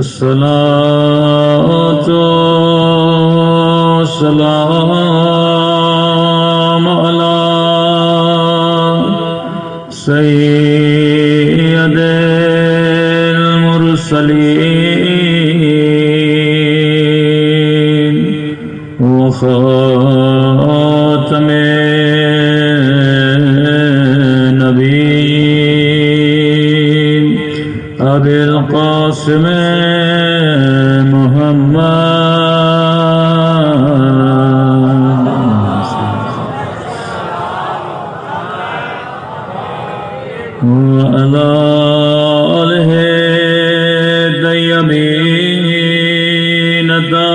الصلاة والسلام على سيد المرسلين وخاتم النبيين أبي القاسم وعلى آله الطيبين الطاهرين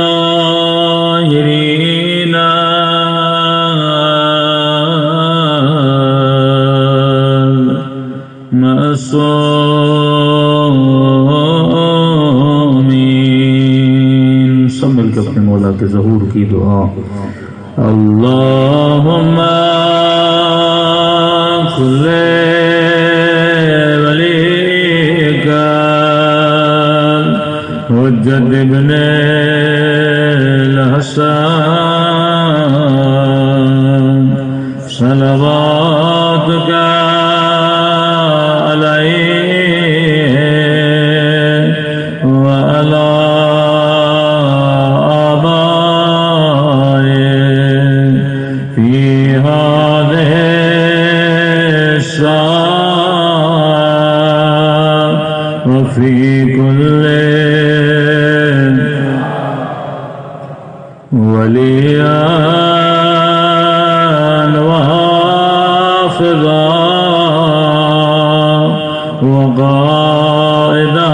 المعصومين. سب مل کے اپنے مولا کے ظہور کی دعا. اللہم صل حجت ابن الحسن صلواتک علیہ وعلی آبائہ فی هذه الساعة وفی كل وليا وحافظا وقائدا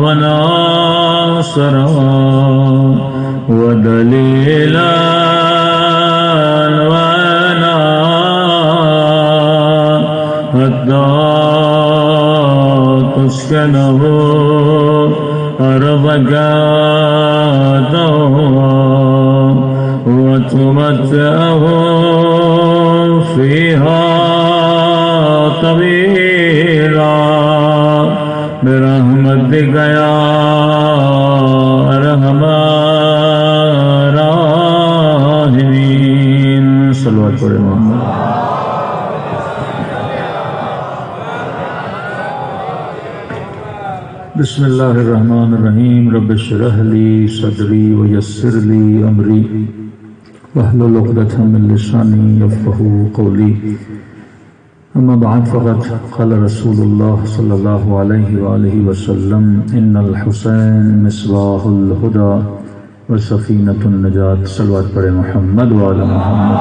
وناصرا ودليلا حتى تسكنه أرضك وتمتعه فيها طويلا برحمتك يا أرحم الراحمين. صلوات پڑھیں محمد. بسم اللہ الرحمن الرحیم. رب اشرح لی صدری ویسر لی امری واحلل عقدۃ من لسانی یفقهوا قولی. اما بعد فقد قال رسول اللہ صلی اللہ علیہ وآلہ وسلم ان الحسین مصباح الہدی وسفینۃ النجات. صلوات پڑھیں محمد وعلی محمد.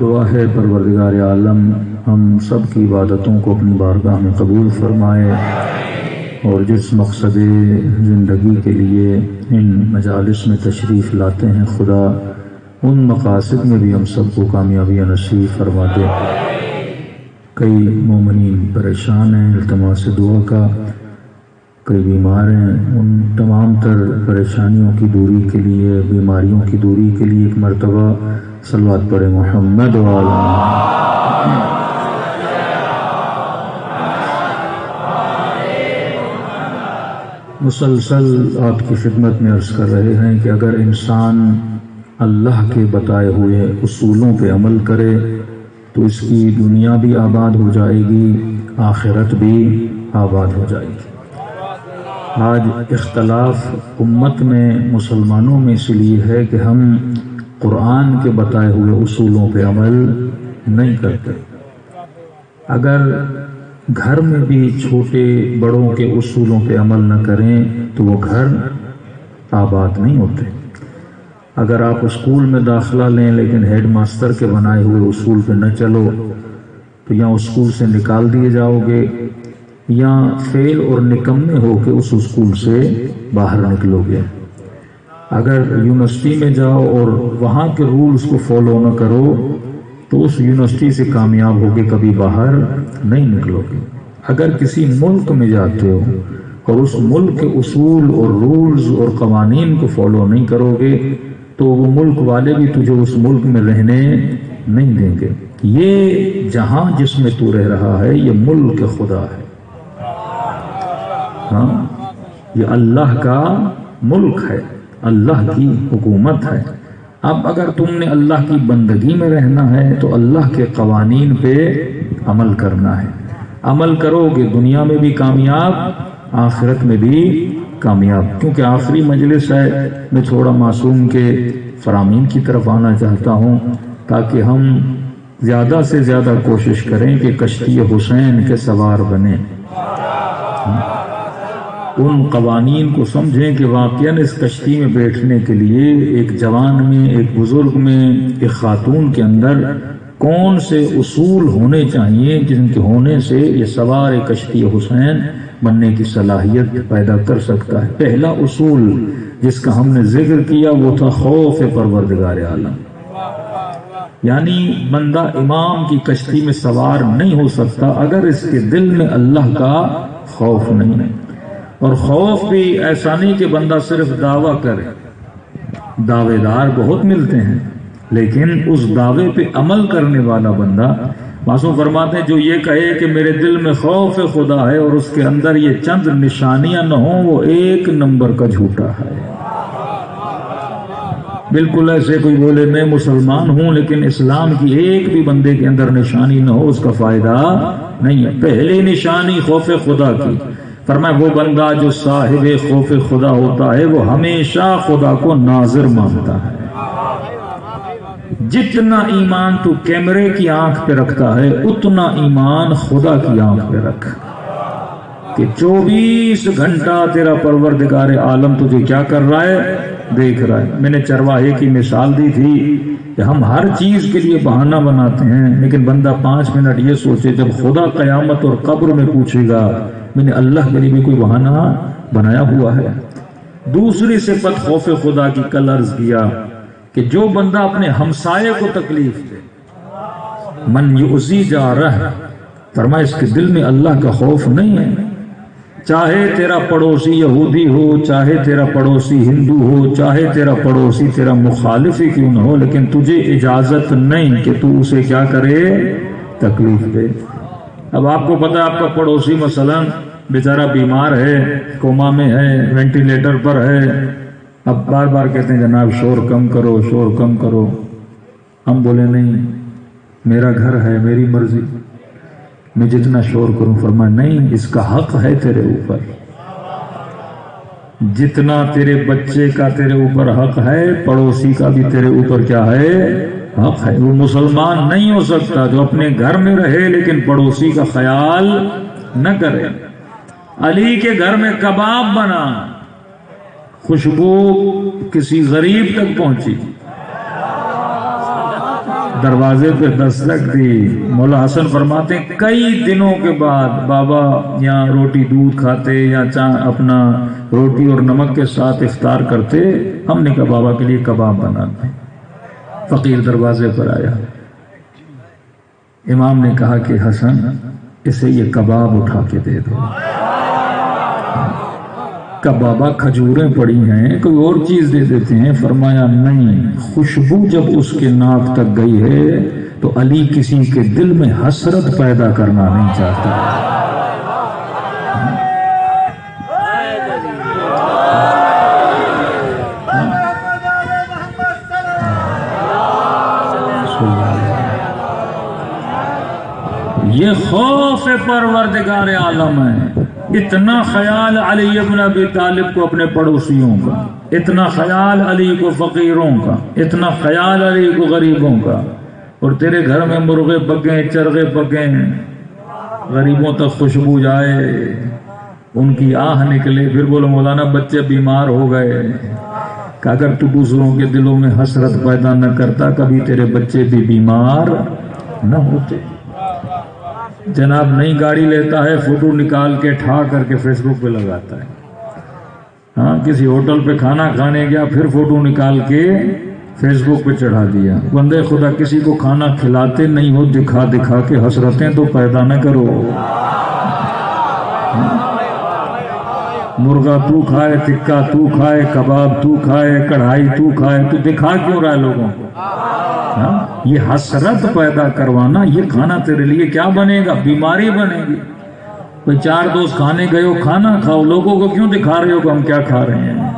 دعا ہے پروردگار عالم ہم سب کی عبادتوں کو اپنی بارگاہ میں قبول فرمائے اور جس مقصد زندگی کے لیے ان مجالس میں تشریف لاتے ہیں خدا ان مقاصد میں بھی ہم سب کو کامیابی نصیب فرما دے. کئی مومنین پریشان ہیں التماس دعا کا، کئی بیمار ہیں، ان تمام تر پریشانیوں کی دوری کے لیے، بیماریوں کی دوری کے لیے ایک مرتبہ صلوات پڑھیں محمد والا. مسلسل آپ کی خدمت میں عرض کر رہے ہیں کہ اگر انسان اللہ کے بتائے ہوئے اصولوں پہ عمل کرے تو اس کی دنیا بھی آباد ہو جائے گی، آخرت بھی آباد ہو جائے گی. آج اختلاف امت میں مسلمانوں میں اس لیے ہے کہ ہم قرآن کے بتائے ہوئے اصولوں پہ عمل نہیں کرتے. اگر گھر میں بھی چھوٹے بڑوں کے اصولوں پہ عمل نہ کریں تو وہ گھر آباد نہیں ہوتے. اگر آپ اسکول میں داخلہ لیں لیکن ہیڈ ماسٹر کے بنائے ہوئے اصول پہ نہ چلو تو یا اسکول سے نکال دیے جاؤ گے یا فیل اور نکمے ہو کے اس اسکول سے باہر نکلو گے. اگر یونیورسٹی میں جاؤ اور وہاں کے رولز کو فالو نہ کرو تو اس یونیورسٹی سے کامیاب ہو کے کبھی باہر نہیں نکلو گے. اگر کسی ملک میں جاتے ہو اور اس ملک کے اصول اور رولز اور قوانین کو فالو نہیں کرو گے تو وہ ملک والے بھی تجھے اس ملک میں رہنے نہیں دیں گے. یہ جہاں جس میں تو رہ رہا ہے یہ ملک خدا ہے. ہاں یہ اللہ کا ملک ہے، اللہ کی حکومت ہے. اب اگر تم نے اللہ کی بندگی میں رہنا ہے تو اللہ کے قوانین پہ عمل کرنا ہے. عمل کرو گے دنیا میں بھی کامیاب، آخرت میں بھی کامیاب. کیونکہ آخری مجلس ہے، میں تھوڑا معصوم کے فرامین کی طرف آنا چاہتا ہوں تاکہ ہم زیادہ سے زیادہ کوشش کریں کہ کشتی حسین کے سوار بنیں. ان قوانین کو سمجھیں کہ واقعاً اس کشتی میں بیٹھنے کے لیے ایک جوان میں، ایک بزرگ میں، ایک خاتون کے اندر کون سے اصول ہونے چاہیے جن کے ہونے سے یہ سوار کشتی حسین بننے کی صلاحیت پیدا کر سکتا ہے. پہلا اصول جس کا ہم نے ذکر کیا وہ تھا خوف پروردگار عالم. یعنی بندہ امام کی کشتی میں سوار نہیں ہو سکتا اگر اس کے دل میں اللہ کا خوف نہیں ہے. اور خوف بھی ایسا نہیں کہ بندہ صرف دعویٰ کرے. دعوے دار بہت ملتے ہیں لیکن اس دعوے پہ عمل کرنے والا بندہ، معصوم فرماتے ہیں جو یہ کہے کہ میرے دل میں خوف خدا ہے اور اس کے اندر یہ چند نشانیاں نہ ہوں وہ ایک نمبر کا جھوٹا ہے. بالکل ایسے کوئی بولے میں مسلمان ہوں لیکن اسلام کی ایک بھی بندے کے اندر نشانی نہ ہو، اس کا فائدہ نہیں ہے. پہلی نشانی خوف خدا کی. فرمایا وہ بندہ جو صاحب خوف خدا ہوتا ہے وہ ہمیشہ خدا کو ناظر مانتا ہے. جتنا ایمان تو کیمرے کی آنکھ پہ رکھتا ہے اتنا ایمان خدا کی آنکھ پہ رکھ کہ 24 گھنٹہ تیرا پروردگار عالم تجھے کیا کر رہا ہے، دیکھ رہا ہے. میں نے چرواہے کی مثال دی تھی کہ ہم ہر چیز کے لیے بہانہ بناتے ہیں لیکن بندہ 5 منٹ یہ سوچے جب خدا قیامت اور قبر میں پوچھے گا میں نے اللہ کے لیے بھی کوئی بہانہ بنایا ہوا ہے. دوسری صفت خوف خدا کی کل عرض کیا کہ جو بندہ اپنے ہمسائے کو تکلیف دے، من یؤذی جارہ، فرمایا اس کے دل میں اللہ کا خوف نہیں ہے. چاہے تیرا پڑوسی یہودی ہو، چاہے تیرا پڑوسی ہندو ہو، چاہے تیرا پڑوسی تیرا مخالف ہی کیوں نہ ہو، لیکن تجھے اجازت نہیں کہ تو اسے کیا کرے، تکلیف دے. اب آپ کو پتا ہے آپ کا پڑوسی مثلا بیچارہ بیمار ہے، کوما میں ہے، وینٹیلیٹر پر ہے. اب بار بار کہتے ہیں جناب شور کم کرو، شور کم کرو. ہم بولے نہیں، میرا گھر ہے، میری مرضی، میں جتنا شور کروں. فرمایا نہیں، اس کا حق ہے تیرے اوپر. جتنا تیرے بچے کا تیرے اوپر حق ہے پڑوسی کا بھی تیرے اوپر کیا ہے، حق ہے. وہ مسلمان نہیں ہو سکتا جو اپنے گھر میں رہے لیکن پڑوسی کا خیال نہ کرے. علی کے گھر میں کباب بنا، خوشبو کسی غریب تک پہنچی، دروازے پہ دستک دی. مولا حسن فرماتے ہیں کئی دنوں کے بعد بابا یہاں روٹی دودھ کھاتے یا اپنا روٹی اور نمک کے ساتھ افطار کرتے. ہم نے کہا بابا کے لیے کباب بناتے. فقیر دروازے پر آیا، امام نے کہا کہ حسن اسے یہ کباب اٹھا کے دے دو. بابا کھجوریں پڑی ہیں، کوئی اور چیز دے دیتے ہیں. فرمایا نہیں، خوشبو جب اس کے ناک تک گئی ہے تو علی کسی کے دل میں حسرت پیدا کرنا نہیں چاہتا. یہ خوف پروردگار عالم ہے. اتنا خیال علی ابن ابی طالب کو اپنے پڑوسیوں کا، اتنا خیال علی کو فقیروں کا، اتنا خیال علی کو غریبوں کا. اور تیرے گھر میں مرغے پکیں، چرغے پکیں، غریبوں تک خوشبو جائے، ان کی آہ نکلے. پھر بولو مولانا بچے بیمار ہو گئے. کہ اگر تو دوسروں کے دلوں میں حسرت پیدا نہ کرتا کبھی تیرے بچے بھی بیمار نہ ہوتے. جناب نئی گاڑی لیتا ہے، فوٹو نکال کے ٹھا کر کے فیس بک پہ لگاتا ہے. ہاں کسی ہوٹل پہ کھانا کھانے گیا، پھر فوٹو نکال کے فیس بک پہ چڑھا دیا. بندے خدا کسی کو کھانا کھلاتے نہیں ہو، دکھا دکھا کے حسرتیں تو پیدا نہ کرو. مرغا تو کھائے، ٹکا تو کھائے، کباب تو کھائے، کڑھائی تو کھائے، تو دکھا کیوں رہا ہے لوگوں کو؟ یہ حسرت پیدا کروانا، یہ کھانا تیرے لیے کیا بنے گا؟ بیماری بنے گی۔ کوئی چار دوست کھانے گئے ہو، کھانا کھاؤ، لوگوں کو کیوں دکھا رہے ہو کہ ہم کیا کھا رہے ہیں؟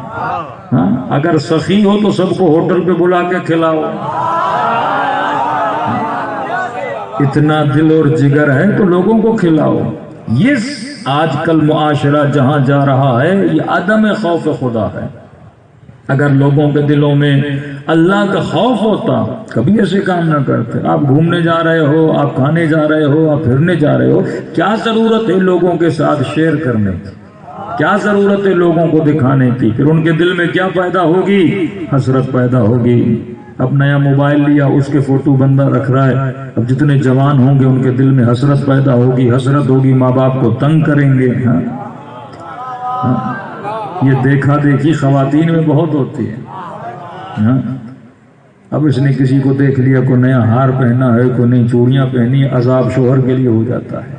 اگر سخی ہو تو سب کو ہوٹل پہ بلا کے کھلاؤ۔ اتنا دل اور جگر ہے تو لوگوں کو کھلاؤ۔ یہ آج کل معاشرہ جہاں جا رہا ہے یہ عدم خوف خدا ہے۔ اگر لوگوں کے دلوں میں اللہ کا خوف ہوتا کبھی ایسے کام نہ کرتے۔ آپ گھومنے جا رہے ہو، آپ کھانے جا رہے ہو، آپ پھرنے جا رہے ہو، کیا ضرورت ہے لوگوں کے ساتھ شیئر کرنے کی؟ کیا ضرورت ہے لوگوں کو دکھانے کی؟ پھر ان کے دل میں کیا پیدا ہوگی؟ حسرت پیدا ہوگی۔ اب نیا موبائل لیا، اس کے فوٹو بندہ رکھ رہا ہے، اب جتنے جوان ہوں گے ان کے دل میں حسرت پیدا ہوگی، حسرت ہوگی، ماں باپ کو تنگ کریں گے۔ یہ دیکھا دیکھی خواتین میں بہت ہوتی ہے۔ اب اس نے کسی کو دیکھ لیا، کوئی نیا ہار پہنا ہے، کوئی نئی چوڑیاں پہنی، عذاب شوہر کے لیے ہو جاتا ہے۔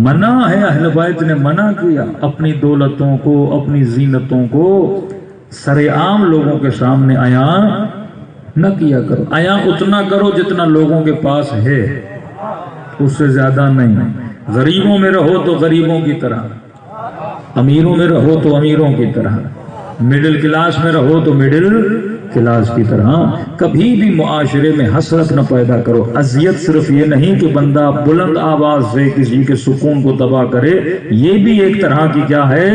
منع ہے، اہل بیت نے منع کیا اپنی دولتوں کو، اپنی زینتوں کو سر عام لوگوں کے سامنے عیاں نہ کیا کرو۔ عیاں اتنا کرو جتنا لوگوں کے پاس ہے، اس سے زیادہ نہیں۔ غریبوں میں رہو تو غریبوں کی طرح، امیروں میں رہو تو امیروں کی طرح، مڈل کلاس میں رہو تو مڈل کلاس کی طرح۔ کبھی بھی معاشرے میں حسرت نہ پیدا کرو۔ اذیت صرف یہ نہیں کہ بندہ بلند آواز سے کسی کے سکون کو تباہ کرے، یہ بھی ایک طرح کی کیا ہے؟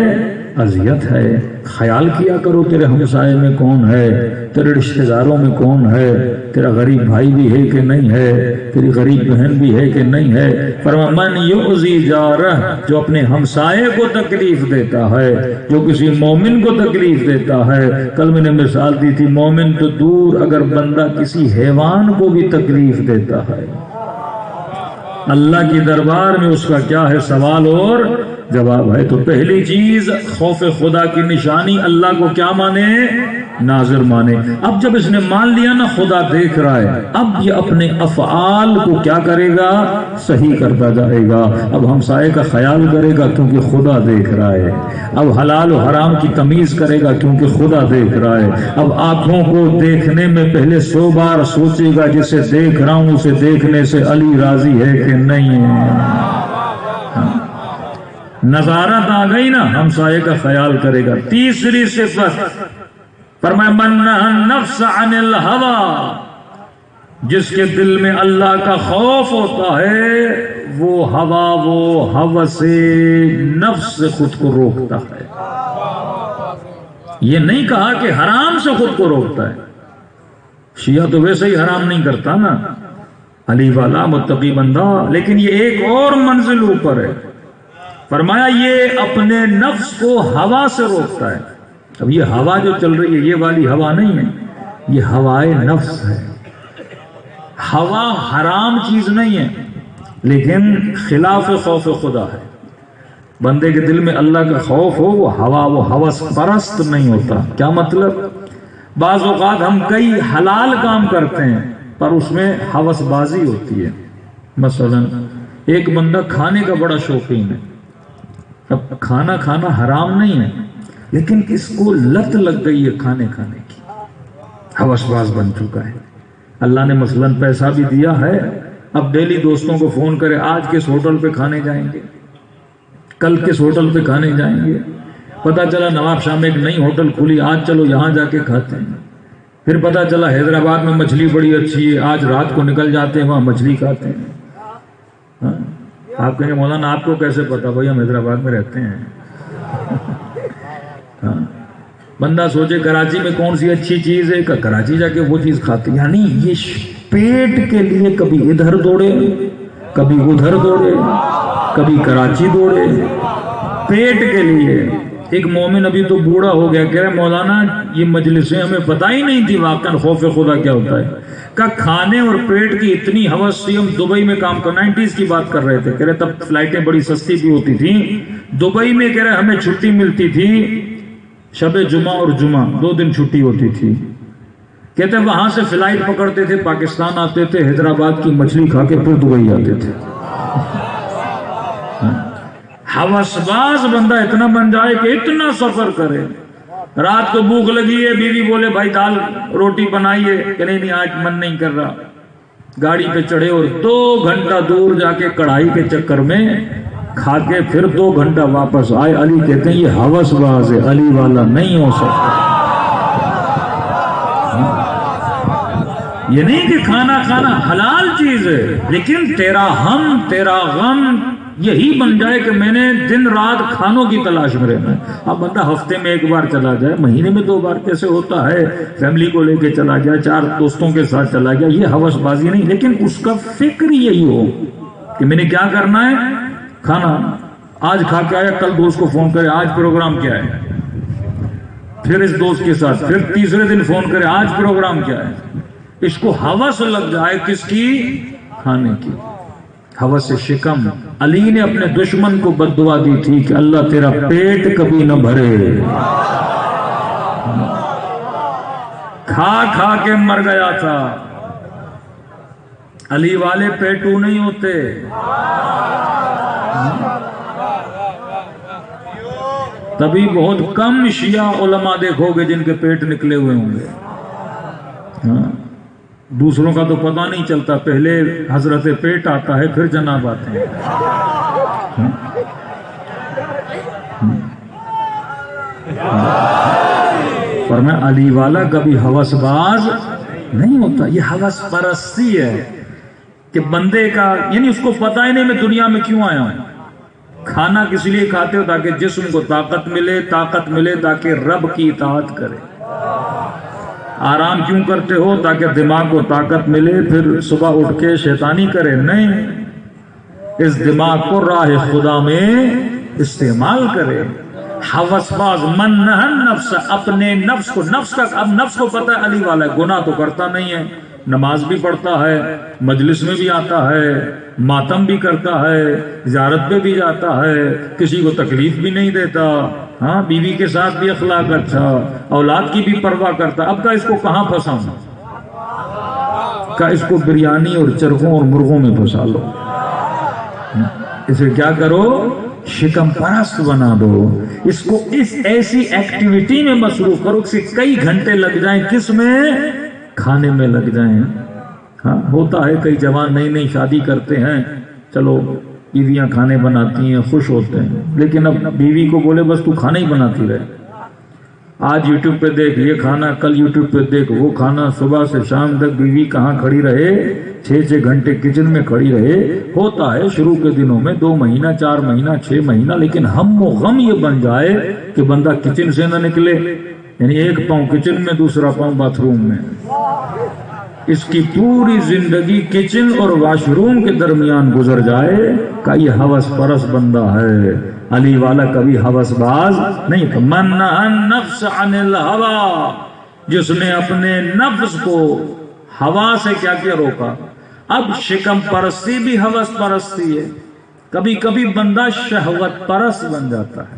اذیت ہے۔ خیال کیا کرو تیرے ہمسائے میں کون ہے، تیرے رشتہ داروں میں کون ہے، تیرا غریب بھائی بھی ہے کہ نہیں ہے، تیری غریب بہن بھی ہے کہ نہیں ہے۔ فرمایا من یؤذی جارہ، جو اپنے ہمسائے کو تکلیف دیتا ہے، جو کسی مومن کو تکلیف دیتا ہے۔ کل میں نے مثال دی تھی، مومن تو دور، اگر بندہ کسی حیوان کو بھی تکلیف دیتا ہے، اللہ کی دربار میں اس کا کیا ہے؟ سوال اور جواب ہے۔ تو پہلی چیز خوف خدا کی نشانی اللہ کو کیا مانے؟ ناظر مانے۔ اب جب اس نے مان لیا نا خدا دیکھ رہا ہے، اب یہ اپنے افعال کو کیا کرے گا؟ صحیح کرتا جائے گا۔ اب ہمسائے کا خیال کرے گا کیونکہ خدا دیکھ رہا ہے۔ اب حلال و حرام کی تمیز کرے گا کیونکہ خدا دیکھ رہا ہے۔ اب آنکھوں کو دیکھنے میں پہلے 100 بار سوچے گا جسے دیکھ رہا ہوں اسے دیکھنے سے علی راضی ہے کہ نہیں ہے۔ نظارت آ گئی نا، ہمسائے کا خیال کرے گا۔ تیسری صفت فرمایا من نہى النفس عن الہوى، جس کے دل میں اللہ کا خوف ہوتا ہے وہ ہوا، وہ ہوس نفس سے خود کو روکتا ہے۔ یہ نہیں کہا کہ حرام سے خود کو روکتا ہے، شیعہ تو ویسے ہی حرام نہیں کرتا نا، علی والا متقی بندہ، لیکن یہ ایک اور منزل اوپر ہے۔ فرمایا یہ اپنے نفس کو ہوا سے روکتا ہے۔ اب یہ ہوا جو چل رہی ہے یہ والی ہوا نہیں ہے، یہ ہوائے نفس ہے۔ ہوا حرام چیز نہیں ہے لیکن خلاف خوف خدا ہے۔ بندے کے دل میں اللہ کا خوف ہو، وہ ہوا، وہ ہوس پرست نہیں ہوتا۔ کیا مطلب؟ بعض اوقات ہم کئی حلال کام کرتے ہیں پر اس میں ہوس بازی ہوتی ہے۔ مثلا ایک بندہ کھانے کا بڑا شوقین ہے، اب کھانا کھانا حرام نہیں ہے لیکن اس کو لت لگ گئی ہے کھانے کی، ہوس باز بن چکا ہے۔ اللہ نے مثلا پیسہ بھی دیا ہے، اب ڈیلی دوستوں کو فون کرے آج کس ہوٹل پہ کھانے جائیں گے، کل کس ہوٹل پہ کھانے جائیں گے۔ پتہ چلا نواب شاہ میں ایک نئی ہوٹل کھلی، آج چلو یہاں جا کے کھاتے ہیں۔ پھر پتہ چلا حیدرآباد میں مچھلی بڑی اچھی ہے، آج رات کو نکل جاتے ہیں وہاں مچھلی کھاتے ہیں۔ آپ کہیں گے مولانا آپ کو کیسے پتا؟ بھائی ہم حیدرآباد میں رہتے ہیں۔ بندہ سوچے کراچی میں کون سی اچھی چیز ہے، کہ کراچی جا کے وہ چیز کھاتے، یعنی یہ پیٹ کے لیے کبھی ادھر دوڑے، کبھی ادھر دوڑے، کبھی کراچی دوڑے، پیٹ کے لیے۔ ایک مومن ابھی تو بوڑھا ہو گیا، کہہ رہے مولانا یہ مجلسیں ہمیں پتہ ہی نہیں تھی واقعا خوف خدا کیا ہوتا ہے۔ کہ کھانے اور پیٹ کی اتنی ہوس تھی، ہم دبئی میں کام کر 90s کی بات کر رہے تھے، کہہ رہے تب فلائٹیں بڑی سستی بھی ہوتی تھیں، دبئی میں کہہ رہے ہمیں چھٹی ملتی تھی شب جمعہ اور جمعہ 2 دن چھٹی ہوتی تھی۔ کہتے وہاں سے فلائٹ پکڑتے تھے، پاکستان آتے تھے، حیدرآباد کی مچھلی کھا کے پھر دبئی آتے تھے۔ ہوسباز بندہ اتنا بن جائے کہ اتنا سفر کرے، رات کو بھوک لگی ہے، بیوی بولے بھائی دال روٹی بنائیے، کہ نہیں آج من نہیں کر رہا، گاڑی پہ چڑھے اور 2 گھنٹہ دور جا کے کڑھائی کے چکر میں کھا کے پھر 2 گھنٹہ واپس آئے۔ علی کہتے ہیں یہ ہوس باز ہے، علی والا نہیں ہو سکتا۔ یہ نہیں کہ کھانا کھانا حلال چیز ہے، لیکن تیرا ہم تیرا غم یہی بن جائے کہ میں نے دن رات کھانوں کی تلاش میں رہنا ہے۔ اب بندہ ہفتے میں 1 بار چلا جائے، مہینے میں 2 بار کیسے ہوتا ہے، فیملی کو لے کے چلا جائے، 4 دوستوں کے ساتھ چلا جائے، یہ ہوس بازی نہیں، لیکن اس کا فکر یہی ہو کہ میں نے کیا کرنا ہے، کھانا۔ آج کھا کے آیا، کل دوست کو فون کرے آج پروگرام کیا ہے، پھر اس دوست کے ساتھ، پھر تیسرے دن فون کرے آج پروگرام کیا ہے۔ اس کو ہوس لگ جائے کس کی، کھانے کی، ہوس شکم۔ علی نے اپنے دشمن کو بد دعا دی تھی کہ اللہ تیرا پیٹ کبھی نہ بھرے، کھا کھا کے مر گیا تھا۔ علی والے پیٹو نہیں ہوتے۔ تبھی بہت کم شیعہ علماء دیکھو گے جن کے پیٹ نکلے ہوئے ہوں گے۔ دوسروں کا تو پتہ نہیں چلتا، پہلے حضرت پیٹ آتا ہے پھر جناب آتے ہیں۔ پر میں علی والا کبھی ہوس باز نہیں ہوتا۔ یہ ہوس پرستی ہے کہ بندے کا، یعنی اس کو پتہ ہی نہیں میں دنیا میں کیوں آیا ہوں۔ کھانا کس لیے کھاتے ہو؟ تاکہ جسم کو طاقت ملے تاکہ رب کی اطاعت کرے۔ آرام کیوں کرتے ہو؟ تاکہ دماغ کو طاقت ملے، پھر صبح اٹھ کے شیطانی کرے۔ نہیں، اس دماغ کو راہ خدا میں استعمال کرے۔ ہوس باز من نہا نفس، اپنے نفس کو، اب نفس کو پتہ ہے علی والا ہے، گناہ تو کرتا نہیں ہے، نماز بھی پڑھتا ہے، مجلس میں بھی آتا ہے، ماتم بھی کرتا ہے، زیارت پہ بھی جاتا ہے، کسی کو تکلیف بھی نہیں دیتا، ہاں بیوی کے ساتھ بھی اخلاق اچھا، اولاد کی بھی پرواہ کرتا۔ اب کا اس کو کہاں پھنساؤں؟ کا اس کو بریانی اور چرخوں اور مرغوں میں پھنسا لو۔ اسے کیا کرو؟ شکم پرست بنا دو۔ اس کو اس ایسی ایکٹیویٹی میں مصروف کرو کہ کئی گھنٹے لگ جائیں، کس میں؟ کھانے میں لگ جائیں۔ ہاں ہوتا ہے کئی جوان نئی شادی کرتے ہیں، چلو بیویاں کھانے بناتی ہیں، خوش ہوتے ہیں، لیکن اب بیوی کو بولے بس تو کھانا ہی بناتی رہے، آج یوٹیوب پہ دیکھ یہ کھانا، کل یوٹیوب پہ دیکھ وہ کھانا، صبح سے شام تک بیوی کہاں کھڑی رہے؟ 6 گھنٹے کچن میں کھڑی رہے۔ ہوتا ہے شروع کے دنوں میں 2 مہینہ 4 مہینہ 6 مہینہ، لیکن ہم و غم یہ بن جائے کہ بندہ کچن سے نہ نکلے، یعنی 1 پاؤں کچن میں، دوسرا پاؤں باتھ روم میں۔ اس کی پوری زندگی کچن اور واش روم کے درمیان گزر جائے کہ یہ ہوس پرست بندہ ہے۔ علی والا کبھی ہوس باز نہیں تھا۔ من نہا النفس عن الہوا، جس نے اپنے نفس کو ہوا سے کیا روکا۔ اب شکم پرستی بھی ہوس پرستی ہے، کبھی کبھی بندہ شہوت پرست بن جاتا ہے۔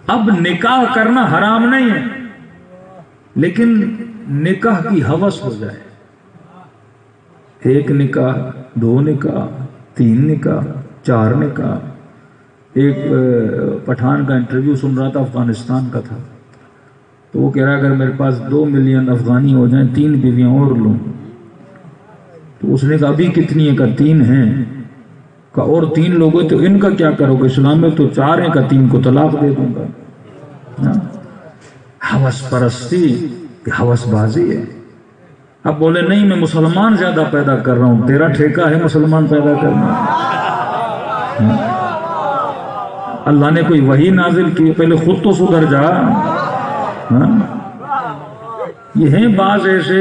اب نکاح کرنا حرام نہیں ہے، لیکن نکاح کی ہوس ہو جائے، 1 نکاح 2 نکاح 3 نکاح 4 نکاح۔ ایک پٹھان کا انٹرویو سن رہا تھا، افغانستان کا تھا، تو وہ کہہ رہا اگر میرے پاس 2 ملین افغانی ہو جائیں 3 بیویاں اور لوں، تو اس نے کہا ابھی کتنی ہے؟ کہا 3 ہیں۔ کہا اور 3 لوگ تو ان کا کیا کرو گے؟ اسلام میں تو 4 ہیں۔ کہا 3 کو طلاق دے دوں گا۔ ہوس پرستی ہوس بازی ہے۔ اب بولے نہیں میں مسلمان زیادہ پیدا کر رہا ہوں، تیرا ٹھیکہ ہے مسلمان پیدا کرنا؟ اللہ نے کوئی وحی نازل کی؟ پہلے خود تو سدھر جا۔ یہ ہیں بعض ایسے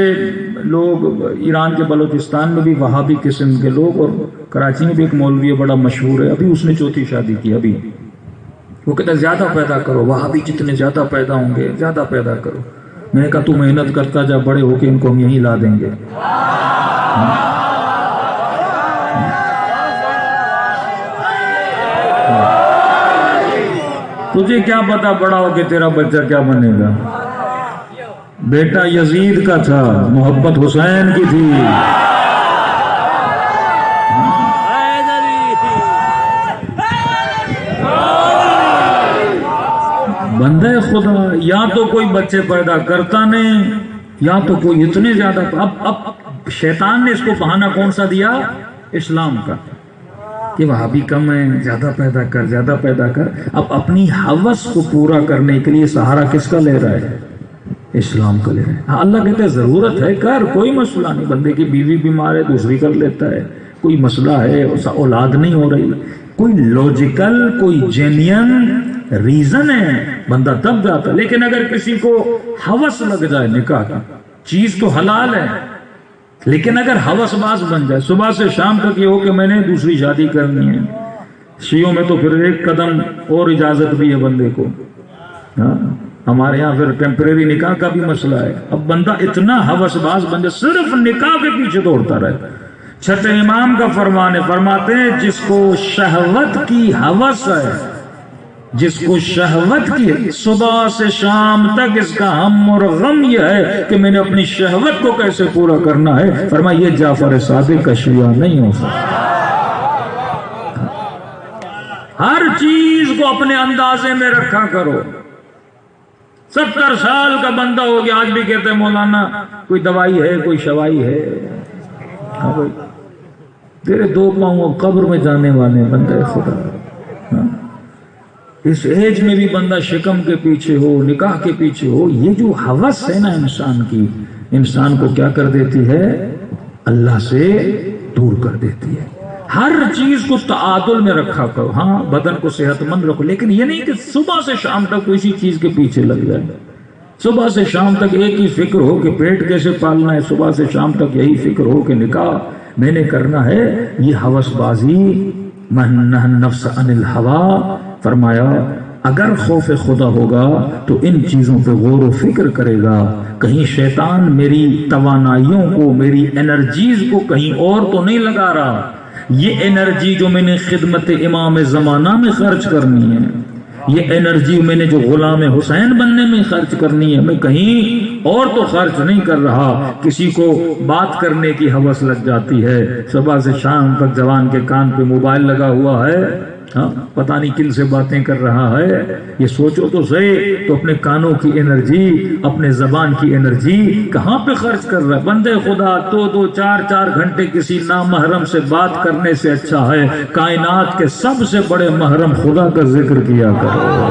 لوگ، ایران کے بلوچستان میں بھی وہابی قسم کے لوگ، اور کراچی میں بھی ایک مولوی بڑا مشہور ہے، ابھی اس نے 4تھی شادی کی۔ ابھی وہ کہتا ہے زیادہ پیدا کرو، وہابی جتنے زیادہ پیدا ہوں گے زیادہ پیدا کرو۔ میں نے کہا تو محنت کرتا جا، بڑے ہو کے ان کو ہم یہیں لا دیں گے۔ تجھے کیا پتا بڑا ہو کے تیرا بچہ کیا بنے گا؟ بیٹا یزید کا تھا، محبت حسین کی تھی۔ بندہ خدا یا تو کوئی بچے پیدا کرتا نہیں، یا تو کوئی اتنے زیادہ. اب شیطان نے اس کو بہانہ کون سا دیا؟ اسلام کا، کہ وہاں بھی کم ہے، زیادہ پیدا کر، زیادہ پیدا کر. اب اپنی ہوس کو پورا کرنے کے لیے سہارا کس کا لے رہا ہے؟ اسلام کا لے رہا ہے. ہاں اللہ کہتے ہیں ضرورت ہے کر، کوئی مسئلہ نہیں. بندے کی بیوی بیمار ہے دوسری کر لیتا ہے، کوئی مسئلہ ہے اولاد نہیں ہو رہی، کوئی لوجیکل کوئی جینین ریزن ہے بندہ تب جاتا. لیکن اگر کسی کو ہوس لگ جائے نکاح کی، چیز تو حلال ہے لیکن اگر ہوس باز بن جائے، صبح سے شام تک یہ ہو کہ میں نے دوسری شادی کرنی ہے. شیعوں میں تو پھر ایک قدم اور اجازت بھی ہے بندے کو. ہاں ہمارے ہاں پھر ٹیمپریری نکاح کا بھی مسئلہ ہے. اب بندہ اتنا ہوس باز بن جائے، صرف نکاح کے پیچھے دوڑتا رہے. چھٹے امام کا فرمان ہے، فرماتے ہیں جس کو شہوت کی ہوس ہے، جس کو شہوت کی، صبح سے شام تک اس کا ہم اور غم یہ ہے کہ میں نے اپنی شہوت کو کیسے پورا کرنا ہے. فرمایا یہ جعفر صادق کا شیعہ نہیں ہو سکتا. ہر چیز کو اپنے اندازے میں رکھا کرو. 70 سال کا بندہ ہو گیا آج بھی کہتے ہیں مولانا کوئی دوائی ہے، کوئی شوائی ہے. ہاں بھائی تیرے 2 پاؤں قبر میں جانے والے بندے خدا. ہاں اس ایج میں بھی بندہ شکم کے پیچھے ہو، نکاح کے پیچھے ہو. یہ جو ہوس ہے نا انسان کی، انسان کو کیا کر دیتی ہے؟ اللہ سے دور کر دیتی ہے. ہر چیز کو تعادل میں رکھا کرو. ہاں بدن کو صحت مند رکھو، لیکن یہ نہیں کہ صبح سے شام تک کسی چیز کے پیچھے لگ جائے. صبح سے شام تک ایک ہی فکر ہو کہ پیٹ کیسے پالنا ہے، صبح سے شام تک یہی فکر ہو کہ نکاح میں نے کرنا ہے. یہ ہوس بازی من نہى النفس عن الہوا. فرمایا اگر خوف خدا ہوگا تو ان چیزوں پہ غور و فکر کرے گا. کہیں شیطان میری توانائیوں کو، میری انرجیز کو کہیں اور تو نہیں لگا رہا. یہ انرجی جو میں نے خدمت امام زمانہ میں خرچ کرنی ہے، یہ انرجی میں نے جو غلام حسین بننے میں خرچ کرنی ہے، میں کہیں اور تو خرچ نہیں کر رہا. کسی کو بات کرنے کی ہوس لگ جاتی ہے، صبح سے شام تک جوان کے کان پہ موبائل لگا ہوا ہے، ہاں پتہ نہیں کن سے باتیں کر رہا ہے. یہ سوچو تو صحیح، تو اپنے کانوں کی انرجی، اپنے زبان کی انرجی کہاں پہ خرچ کر رہا ہے؟ بندے خدا 2-2 4-4 گھنٹے کسی نامحرم سے بات کرنے سے اچھا ہے کائنات کے سب سے بڑے محرم خدا کا ذکر کیا کرو.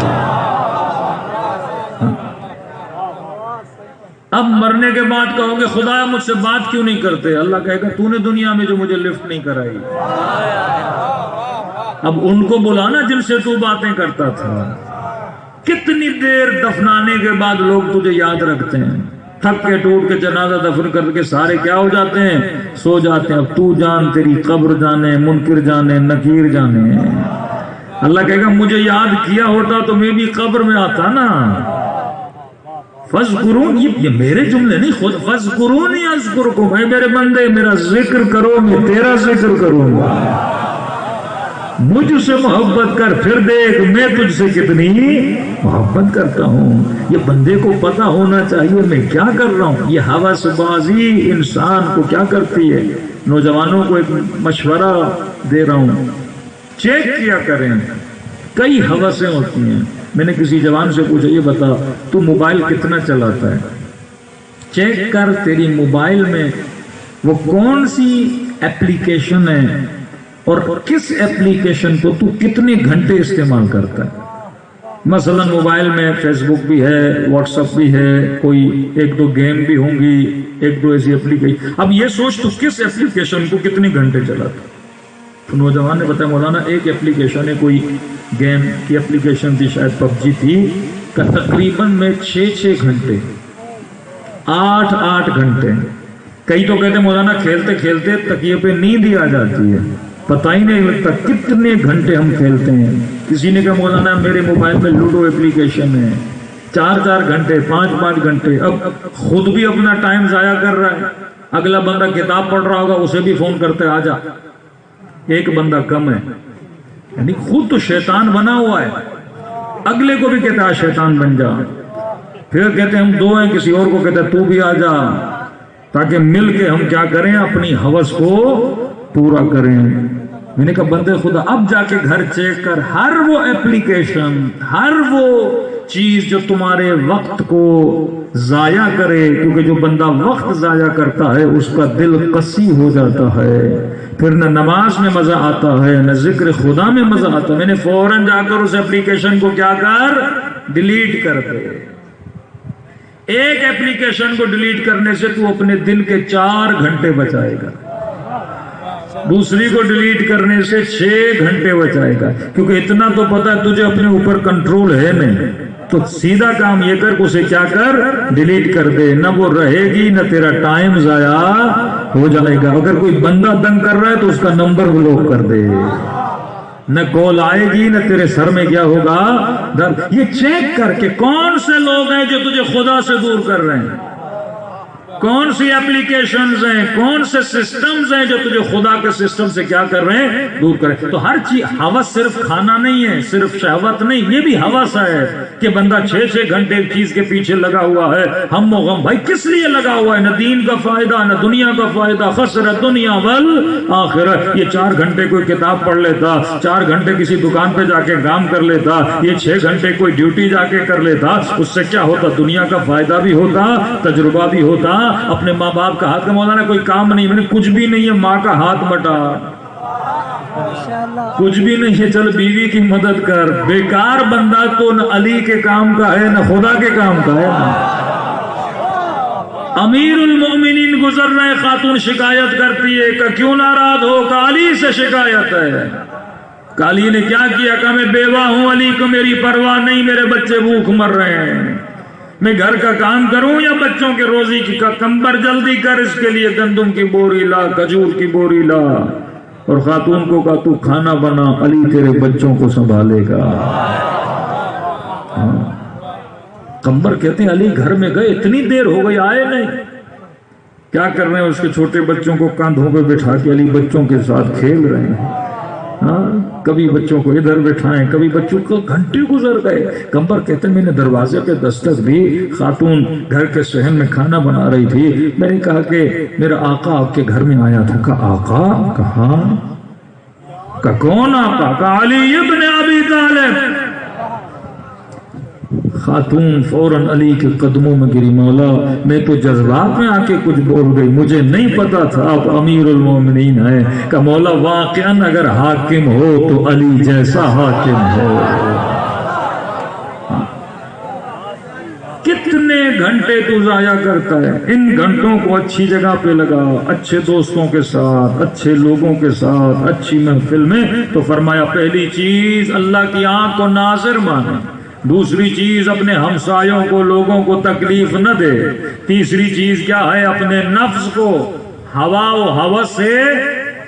اب مرنے کے بعد کہو گے خدا مجھ سے بات کیوں نہیں کرتے؟ اللہ کہے گا تو نے دنیا میں جو مجھے لفٹ نہیں کرائی. اب ان کو بلانا جن سے تو باتیں کرتا تھا. کتنی دیر دفنانے کے بعد لوگ تجھے یاد رکھتے ہیں. تھک کے ٹوٹ کے جنازہ دفن کر کے سارے کیا ہو جاتے ہیں؟ سو جاتے ہیں. اب تو جان، تیری قبر جانے، منکر جانے، نکیر جانے. اللہ کہے گا مجھے یاد کیا ہوتا تو میں بھی قبر میں آتا نا. فَاذْكُرُونِ، یہ میرے جملے نہیں، خود فَاذْكُرُونِي أَذْكُرْكُمْ. اے میرے بندے میرا ذکر کرو میں تیرا ذکر کروں گا. مجھ سے محبت کر، پھر دیکھ میں تجھ سے کتنی محبت کرتا ہوں. یہ بندے کو پتا ہونا چاہیے میں کیا کر رہا ہوں. یہ ہوس بازی انسان کو کیا کرتی ہے. نوجوانوں کو ایک مشورہ دے رہا ہوں، چیک کیا کریں. کئی ہوسیں ہوتی ہیں. میں نے کسی جوان سے پوچھا یہ بتا تو موبائل کتنا چلاتا ہے؟ چیک کر تیری موبائل میں وہ کون سی ایپلیکیشن ہے اور کس ایپلیکیشن کو تو کتنے گھنٹے استعمال کرتا ہے. مثلا موبائل میں فیس بک بھی ہے، واٹس ایپ بھی ہے، کوئی 1-2 گیم بھی ہوں گی، 1-2 ایسی ایپلیکیشن. اب یہ سوچ تو کس ایپلیکیشن کو کتنے گھنٹے چلاتا. تو نوجوان نے بتایا مولانا ایک ایپلیکیشن ہے، کوئی گیم کی ایپلیکیشن تھی، شاید PUBG تھی، کہ تقریباً میں 6 گھنٹے 8 گھنٹے. کئی تو کہتے ہیں مولانا کھیلتے کھیلتے تکیے پہ نیند ہی آ جاتی ہے، پتہ ہی نہیں لگتا کتنے گھنٹے ہم کھیلتے ہیں. کسی نے کہا مولانا میرے موبائل میں لوڈو ایپلیکیشن ہے، 4 گھنٹے 5 گھنٹے. اب خود بھی اپنا ٹائم ضائع کر رہا ہے. اگلا بندہ کتاب پڑھ رہا ہوگا اسے بھی فون کرتے آ جا. ایک بندہ کم ہے، یعنی خود تو شیطان بنا ہوا ہے، اگلے کو بھی کہتا ہے شیطان بن جا. پھر کہتے ہیں ہم 2 ہیں، کسی اور کو کہتا ہے تو بھی آ جا، تاکہ مل کے ہم کیا کریں اپنی ہوس کو پورا کریں. میں نے کہا بندے خدا اب جا کے گھر چیک کر، ہر وہ ایپلیکیشن، ہر وہ چیز جو تمہارے وقت کو ضائع کرے، کیونکہ جو بندہ وقت ضائع کرتا ہے اس کا دل قسی ہو جاتا ہے، پھر نہ نماز میں مزہ آتا ہے نہ ذکر خدا میں مزہ آتا ہے۔ میں نے فوراً جا کر اس اپلیکیشن کو کیا کر ڈیلیٹ کر دے۔ ایک اپلیکیشن کو ڈیلیٹ کرنے سے تو اپنے دن کے 4 گھنٹے بچائے گا، دوسری کو ڈیلیٹ کرنے سے 6 گھنٹے بچائے گا، کیونکہ اتنا تو پتا ہے تجھے اپنے اوپر کنٹرول ہے نہیں، تو سیدھا کام یہ کر اسے کیا کر ڈیلیٹ کر دے، نہ وہ رہے گی نہ تیرا ٹائم ضائع ہو جائے گا۔ اگر کوئی بندہ تنگ کر رہا ہے تو اس کا نمبر بلاک کر دے، نہ کال آئے گی نہ تیرے سر میں کیا ہوگا درد۔ یہ چیک کر کے کون سے لوگ ہیں جو تجھے خدا سے دور کر رہے ہیں، کون سی اپلیکیشنز ہیں، کون سے سسٹمز ہیں جو تجھے خدا کے سسٹم سے کیا کر رہے ہیں دور کر رہے ہیں۔ تو ہر چیز، ہوس صرف کھانا نہیں ہے، صرف شہوت نہیں، یہ بھی ہوس ہے کہ بندہ 6 گھنٹے ایک چیز کے پیچھے لگا ہوا ہے، ہم و غم۔ بھائی کس لیے لگا ہوا ہے؟ نہ دین کا فائدہ نہ دنیا کا فائدہ، خسر دنیا والآخرہ۔ یہ 4 گھنٹے کوئی کتاب پڑھ لیتا، 4 گھنٹے کسی دکان پہ جا کے کام کر لیتا، یہ 6 گھنٹے کوئی ڈیوٹی جا کے کر لیتا، اس سے کیا ہوتا؟ دنیا کا فائدہ بھی ہوتا، تجربہ بھی ہوتا۔ اپنے ماں باپ کا ہاتھ کا مولانا کوئی کام نہیں، میں نے کچھ بھی نہیں ہے، ماں کا ہاتھ بٹا، کچھ بھی نہیں ہے، چل بیوی کی مدد کر۔ بیکار بندہ تو نہ علی کے کام کا ہے نہ خدا کے کام کا ہے۔ امیر المؤمنین گزر رہے، خاتون شکایت کرتی ہے کہ کیوں ناراض ہو؟ کہ علی سے شکایت ہے۔ کہ علی نے کیا کیا؟ کہ میں بیوہ ہوں، علی کو میری پرواہ نہیں، میرے بچے بھوک مر رہے ہیں، میں گھر کا کام کروں یا بچوں کے روزی کی کا کمبر جلدی کر، اس کے لیے گندم کی بوری لا، کھجور کی بوری لا۔ اور خاتون کو کہا تو کھانا بنا، علی تیرے بچوں کو سنبھالے گا۔ کمبر کہتے ہیں علی گھر میں گئے، اتنی دیر ہو گئی آئے نہیں، کیا کر رہے ہیں؟ اس کے چھوٹے بچوں کو کاندھوں پہ بٹھا کے علی بچوں کے ساتھ کھیل رہے ہیں۔ کبھی بچوں کو ادھر بٹھائیں، کبھی بچوں کو، گھنٹے گزر گئے۔ کمبر کہتے ہیں میں نے دروازے پہ دستک دی، خاتون گھر کے صحن میں کھانا بنا رہی تھی، میں نے کہا کہ میرا آقا آپ کے گھر میں آیا تھا۔ کہا آقا؟ کہاں؟ کہا کون آقا؟ کہا علی ابن ابی طالب۔ خاتون فوراً علی کے قدموں میں گری، مولا میں تو جذبات میں آ کے کچھ بول گئی، مجھے نہیں پتا تھا آپ امیر المومنین ہیں۔ کہ مولا واقعاً اگر حاکم ہو تو علی جیسا حاکم ہو۔ کتنے گھنٹے تو ضائع کرتا ہے، ان گھنٹوں کو اچھی جگہ پہ لگا، اچھے دوستوں کے ساتھ، اچھے لوگوں کے ساتھ، اچھی محفل میں۔ تو فرمایا پہلی چیز اللہ کی آنکھ کو ناظر مانے، دوسری چیز اپنے ہمسایوں کو، لوگوں کو تکلیف نہ دے، تیسری چیز کیا ہے؟ اپنے نفس کو ہوا و ہوس سے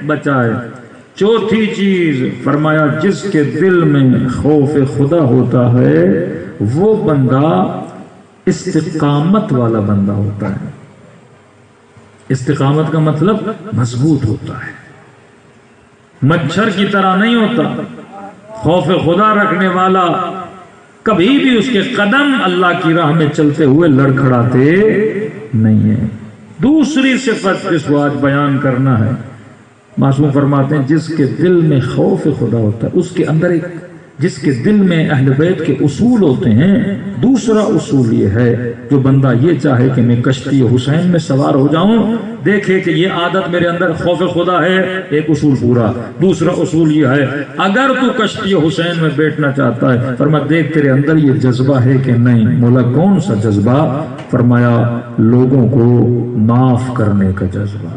بچائے، چوتھی چیز فرمایا جس کے دل میں خوف خدا ہوتا ہے وہ بندہ استقامت والا بندہ ہوتا ہے۔ استقامت کا مطلب مضبوط ہوتا ہے، مچھر کی طرح نہیں ہوتا۔ خوف خدا رکھنے والا کبھی بھی اس کے قدم اللہ کی راہ میں چلتے ہوئے لڑکھڑاتے نہیں ہیں۔ دوسری صفت جس کو آج بیان کرنا ہے، معصوم فرماتے ہیں جس کے دل میں خوف خدا ہوتا ہے، اس کے اندر ایک، جس کے دل میں اہل بیت کے اصول ہوتے ہیں۔ دوسرا اصول یہ ہے، جو بندہ یہ چاہے کہ میں کشتی حسین میں سوار ہو جاؤں، دیکھے کہ یہ عادت میرے اندر خوف خدا ہے، ایک اصول پورا۔ دوسرا اصول یہ ہے، اگر تو کشتی حسین میں بیٹھنا چاہتا ہے، فرمایا دیکھ تیرے اندر یہ جذبہ ہے کہ نہیں۔ مولا کون سا جذبہ؟ فرمایا لوگوں کو معاف کرنے کا جذبہ۔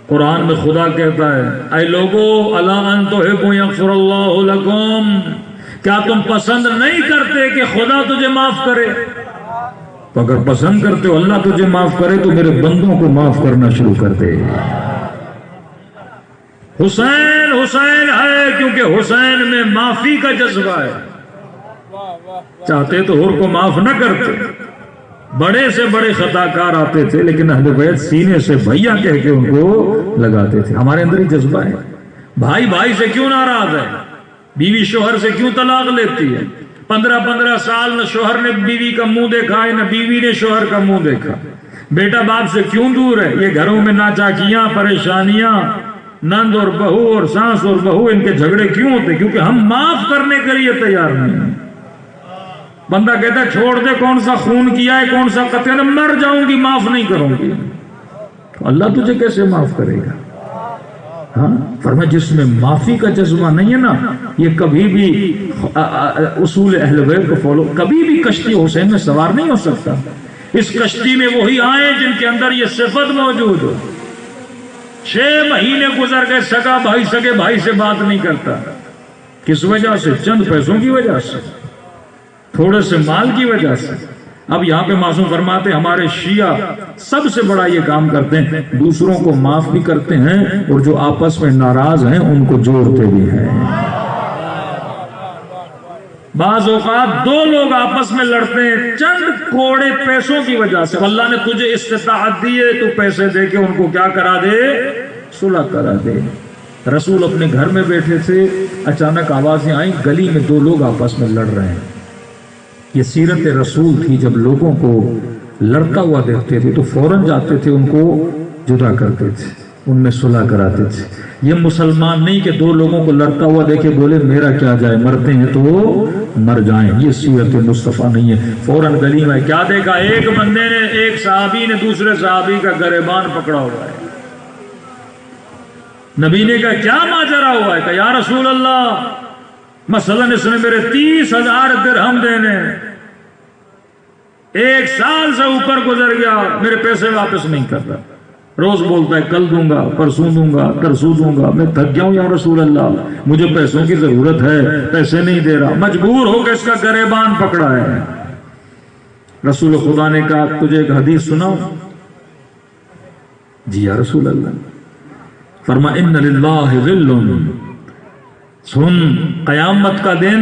قرآن میں خدا کہتا ہے اے لوگو الا ان تحبوا یغفر اللہ لکم، کیا تم پسند نہیں کرتے کہ خدا تجھے معاف کرے؟ تو اگر پسند کرتے ہو اللہ تجھے معاف کرے تو میرے بندوں کو معاف کرنا شروع کر دے۔ حسین حسین ہے کیونکہ حسین میں معافی کا جذبہ ہے، چاہتے تو ہر کو معاف نہ کرتے، بڑے سے بڑے خطا کار آتے تھے لیکن اہل بیت سینے سے بھیا کہہ کے ان کو لگاتے تھے۔ ہمارے اندر ہی جذبہ ہے، بھائی بھائی سے کیوں ناراض ہے، بیوی شوہر سے کیوں طلاق لیتی ہے، 15 سال نہ شوہر نے بیوی کا منہ دیکھا ہے نہ بیوی نے شوہر کا منہ دیکھا، بیٹا باپ سے کیوں دور ہے، یہ گھروں میں ناچاکیاں، پریشانیاں، نند اور بہو اور ساس اور بہو ان کے جھگڑے کیوں ہوتے؟ کیونکہ ہم معاف کرنے کے لیے تیار نہیں ہیں۔ بندہ کہتا ہے چھوڑ دے، کون سا خون کیا ہے، کون سا قتل، مر جاؤں گی معاف نہیں کروں گی۔ اللہ تجھے کیسے معاف کرے گا؟ ہاں فرمایا جس میں معافی کا جذبہ نہیں ہے نا، یہ کبھی بھی اصول اہل بیت کو فالو، کبھی بھی کشتی حسین میں سوار نہیں ہو سکتا۔ اس کشتی میں وہی آئے جن کے اندر یہ صفت موجود ہو۔ 6 مہینے گزر گئے، سگا بھائی سگے بھائی سے بات نہیں کرتا۔ کس وجہ سے؟ چند پیسوں کی وجہ سے، تھوڑے سے مال کی وجہ سے۔ اب یہاں پہ معصوم فرماتے ہمارے شیعہ سب سے بڑا یہ کام کرتے ہیں، دوسروں کو معاف بھی کرتے ہیں اور جو آپس میں ناراض ہیں ان کو جوڑتے بھی ہیں۔ بعض اوقات 2 لوگ آپس میں لڑتے ہیں چند کوڑے پیسوں کی وجہ سے، اللہ نے تجھے استطاعت دی ہے، تو پیسے دے کے ان کو کیا کرا دے؟ صلح کرا دے۔ رسول اپنے گھر میں بیٹھے تھے، اچانک آوازیں آئیں گلی میں 2 لوگ آپس میں لڑ رہے ہیں۔ یہ سیرت رسول تھی، جب لوگوں کو لڑتا ہوا دیکھتے تھے تو فوراً جاتے تھے ان کو جدا کرتے تھے، ان میں صلح کراتے تھے۔ یہ مسلمان نہیں کہ 2 لوگوں کو لڑتا ہوا دیکھے بولے میرا کیا جائے، مرتے ہیں تو مر جائیں، یہ سیرت مصطفیٰ نہیں ہے۔ فوراً گلی میں کیا دیکھا؟ ایک بندے نے، ایک صحابی نے دوسرے صحابی کا گریبان پکڑا ہوا ہے۔ نبی نے کہا کیا ماجرا ہوا ہے؟ کہا یا رسول اللہ مثلاً اس نے میرے 30,000 درہم دینے، 1 سال سے اوپر گزر گیا، میرے پیسے واپس نہیں کرتا، روز بولتا ہے کل دوں گا، پرسوں دوں گا، ترسوں دوں گا، میں تھک گیا ہوں یا رسول اللہ، مجھے پیسوں کی ضرورت ہے، پیسے نہیں دے رہا، مجبور ہو کے اس کا گریبان پکڑا ہے۔ رسول خدا نے کہا تجھے ایک حدیث سناؤ؟ جی یا رسول اللہ۔ فرما ان للہ ظل، سن قیامت کا دن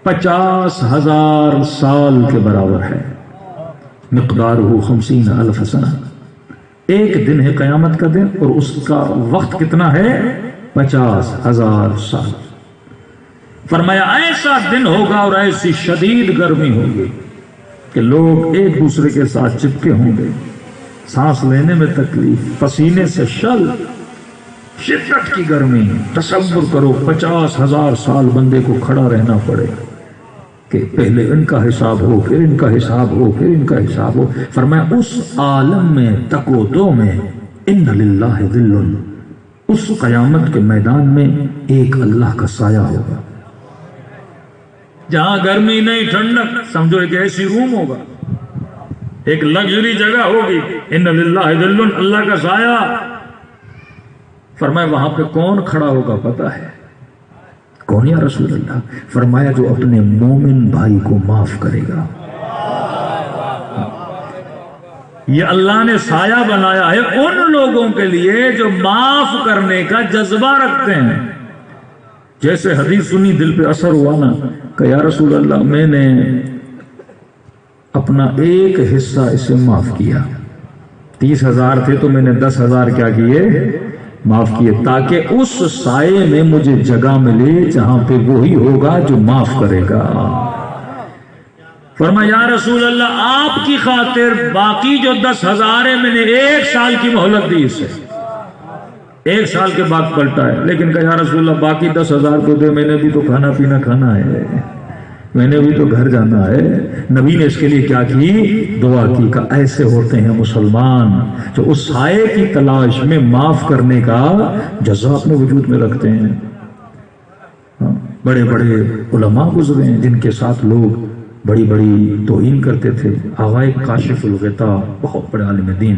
50,000 سال کے برابر ہے، مقدارہ 50,000 سنہ، ایک دن ہے قیامت کا دن اور اس کا وقت کتنا ہے؟ 50,000 سال۔ فرمایا ایسا دن ہوگا اور ایسی شدید گرمی ہوگی کہ لوگ ایک دوسرے کے ساتھ چپکے ہوں گے، سانس لینے میں تکلیف، پسینے سے شل، شدت کی گرمی۔ تصور کرو 50,000 سال بندے کو کھڑا رہنا پڑے کہ پہلے ان کا حساب ہو، پھر ان کا حساب ہو، پھر ان کا حساب ہو۔ فرمایا اس عالم میں تکو دو میں ان للہ ظل، اس قیامت کے میدان میں ایک اللہ کا سایہ ہوگا، جہاں گرمی نہیں ٹھنڈک، سمجھو ایک ایسی روم ہوگا، ایک لگژری جگہ ہوگی، ان للہ ظل، اللہ کا سایہ۔ فرمایا وہاں پہ کون کھڑا ہوگا پتہ ہے؟ کون یا رسول اللہ؟ فرمایا جو اپنے مومن بھائی کو معاف کرے گا۔ یہ اللہ نے سایہ بنایا ہے ان لوگوں کے لیے جو معاف کرنے کا جذبہ رکھتے ہیں۔ جیسے حدیث سنی دل پہ اثر ہوا نا کہ یا رسول اللہ میں نے اپنا ایک حصہ اسے معاف کیا، 30,000 تھے تو میں نے 10,000 کیا کیے؟ معاف کیے، تاکہ اس سائے میں مجھے جگہ ملے جہاں پہ وہی ہوگا جو معاف کرے گا۔ فرمایا یا رسول اللہ آپ کی خاطر باقی جو 10,000 ہے میں نے 1 سال کی مہلت دی اسے، 1 سال کے بعد پلٹا ہے، لیکن کہا یا رسول اللہ باقی 10,000 کو دے، میں نے بھی تو کھانا پینا کھانا ہے، میں نے بھی تو گھر جانا ہے۔ نبی نے اس کے لیے کیا کی؟ دعا کی کہ ایسے ہوتے ہیں مسلمان جو اس سائے کی تلاش میں معاف کرنے کا جذبہ اپنے وجود میں رکھتے ہیں۔ بڑے بڑے علماء گزرے ہیں جن کے ساتھ لوگ بڑی بڑی توہین کرتے تھے۔ آغا کاشف الغطاء بہت بڑے عالم دین،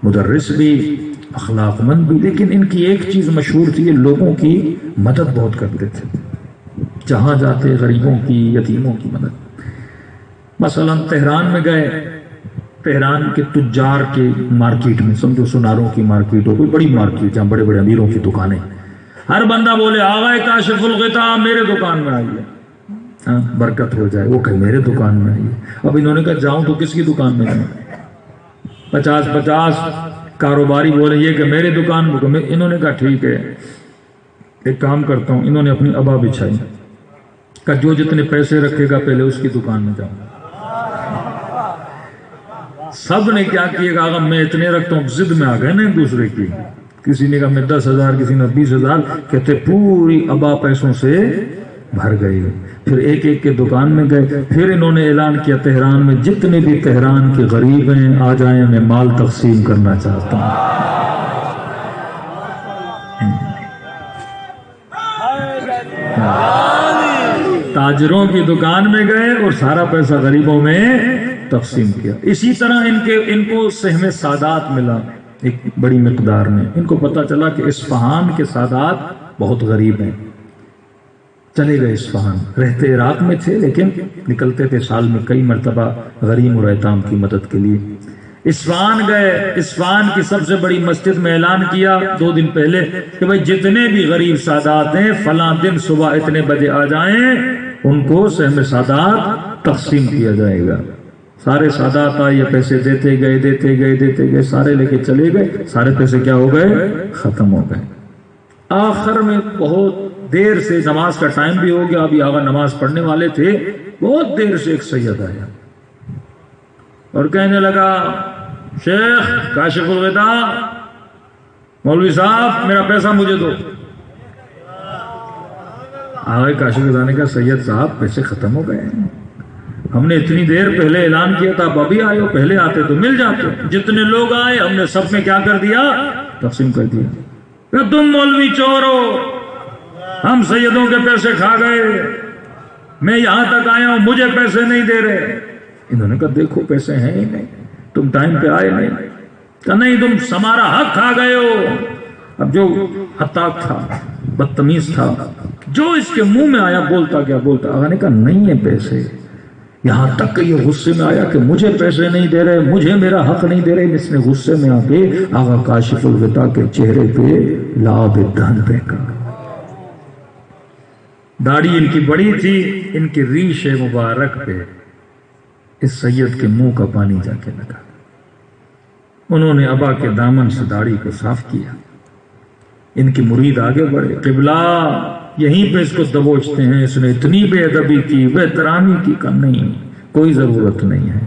مدرس بھی، اخلاق مند بھی، لیکن ان کی ایک چیز مشہور تھی، یہ لوگوں کی مدد بہت کرتے تھے، جہاں جاتے غریبوں کی، یتیموں کی مدد۔ مثلا تہران میں گئے، تہران کے تجار کے مارکیٹ میں، سمجھو سناروں کی مارکیٹ ہو، کوئی بڑی مارکیٹ جہاں بڑے بڑے امیروں کی دکانیں، ہر بندہ بولے آغا کاشف الغطاء میرے دکان میں آئیے، برکت ہو جائے۔ وہ کہ میرے دکان میں آئیے۔ اب انہوں نے کہا جاؤں تو کس کی دکان میں جاؤں؟ 50 کاروباری بولے یہ کہ میرے دکان میں۔ انہوں نے کہا ٹھیک ہے ایک کام کرتا ہوں، انہوں نے اپنی ابا بچھائی کہ جو جتنے پیسے رکھے گا پہلے اس کی دکان میں جاؤں۔ سب نے کیا کیا کہ آگا میں اتنے رکھتا ہوں، ضد میں آ گئے نا ایک دوسرے کی، کسی نے کہا میں 10,000، کسی نے 20,000، کہتے پوری ابا پیسوں سے بھر گئی۔ پھر ایک ایک کے دکان میں گئے، پھر انہوں نے اعلان کیا تہران میں جتنے بھی تہران کے غریب ہیں آ جائیں، میں مال تقسیم کرنا چاہتا ہوں۔ تاجروں کی دکان میں گئے اور سارا پیسہ غریبوں میں تقسیم کیا۔ اسی طرح ان کو سہم سادات ملا ایک بڑی مقدار میں۔ ان کو پتا چلا کہ اصفہان کے سادات بہت غریب ہیں، چلے گئے اصفہان۔ رہتے عراق میں تھے لیکن نکلتے تھے سال میں کئی مرتبہ غریب اور ایتام کی مدد کے لیے۔ اصفہان گئے، اصفہان کی سب سے بڑی مسجد میں اعلان کیا 2 دن پہلے کہ بھائی جتنے بھی غریب سادات ہیں فلاں دن صبح اتنے بجے آ جائیں، ان کو سہم سادات تقسیم کیا جائے گا۔ سارے سادات آئے، یہ پیسے دیتے گئے، سارے لے کے چلے گئے، سارے پیسے کیا ہو گئے؟ ختم ہو گئے۔ آخر میں بہت دیر سے، نماز کا ٹائم بھی ہو گیا، ابھی آقا نماز پڑھنے والے تھے، بہت دیر سے ایک سید آیا اور کہنے لگا شیخ کاشف الغطاء، مولوی صاحب میرا پیسہ مجھے دو۔ آگے کاشف الغطاء نے کہا سید صاحب پیسے ختم ہو گئے ہیں، ہم نے اتنی دیر پہلے اعلان کیا تھا، اب ابھی آئے ہو، پہلے آتے تو مل جاتے، جتنے لوگ آئے ہم نے سب میں کیا کر دیا؟ تقسیم کر دیا۔ کہ تم مولوی چور ہو، ہم سیدوں کے پیسے کھا گئے، میں یہاں تک آیا ہوں مجھے پیسے نہیں دے رہے۔ انہوں نے کہا دیکھو پیسے ہیں ہی نہیں، تم ٹائم پہ آئے نہیں۔ کہا نہیں تم ہمارا حق کھا گئے ہو۔ اب جو ہتاک تھا، بدتمیز تھا، جو اس کے منہ میں آیا بولتا کیا بولتا۔ آقا نے کہا نہیں ہے پیسے، یہاں تک کہ یہ غصے میں آیا کہ مجھے پیسے نہیں دے رہے، مجھے میرا حق نہیں دے رہے۔ اس نے غصے میں آ کے آقا کاشف الغطاء کے چہرے پہ لعاب دہن پھینکا۔ داڑھی ان کی بڑی تھی، ان کی ریش مبارک پہ اس سید کے منہ کا پانی جا کے لگا۔ انہوں نے ابا کے دامن سے داڑھی کو صاف کیا۔ ان کی مرید آگے بڑھے، قبلہ یہیں پہ اس کو دبوچتے ہیں، اس نے اتنی بے ادبی کی، بے احترامی کی، کہ نہیں کوئی ضرورت نہیں ہے۔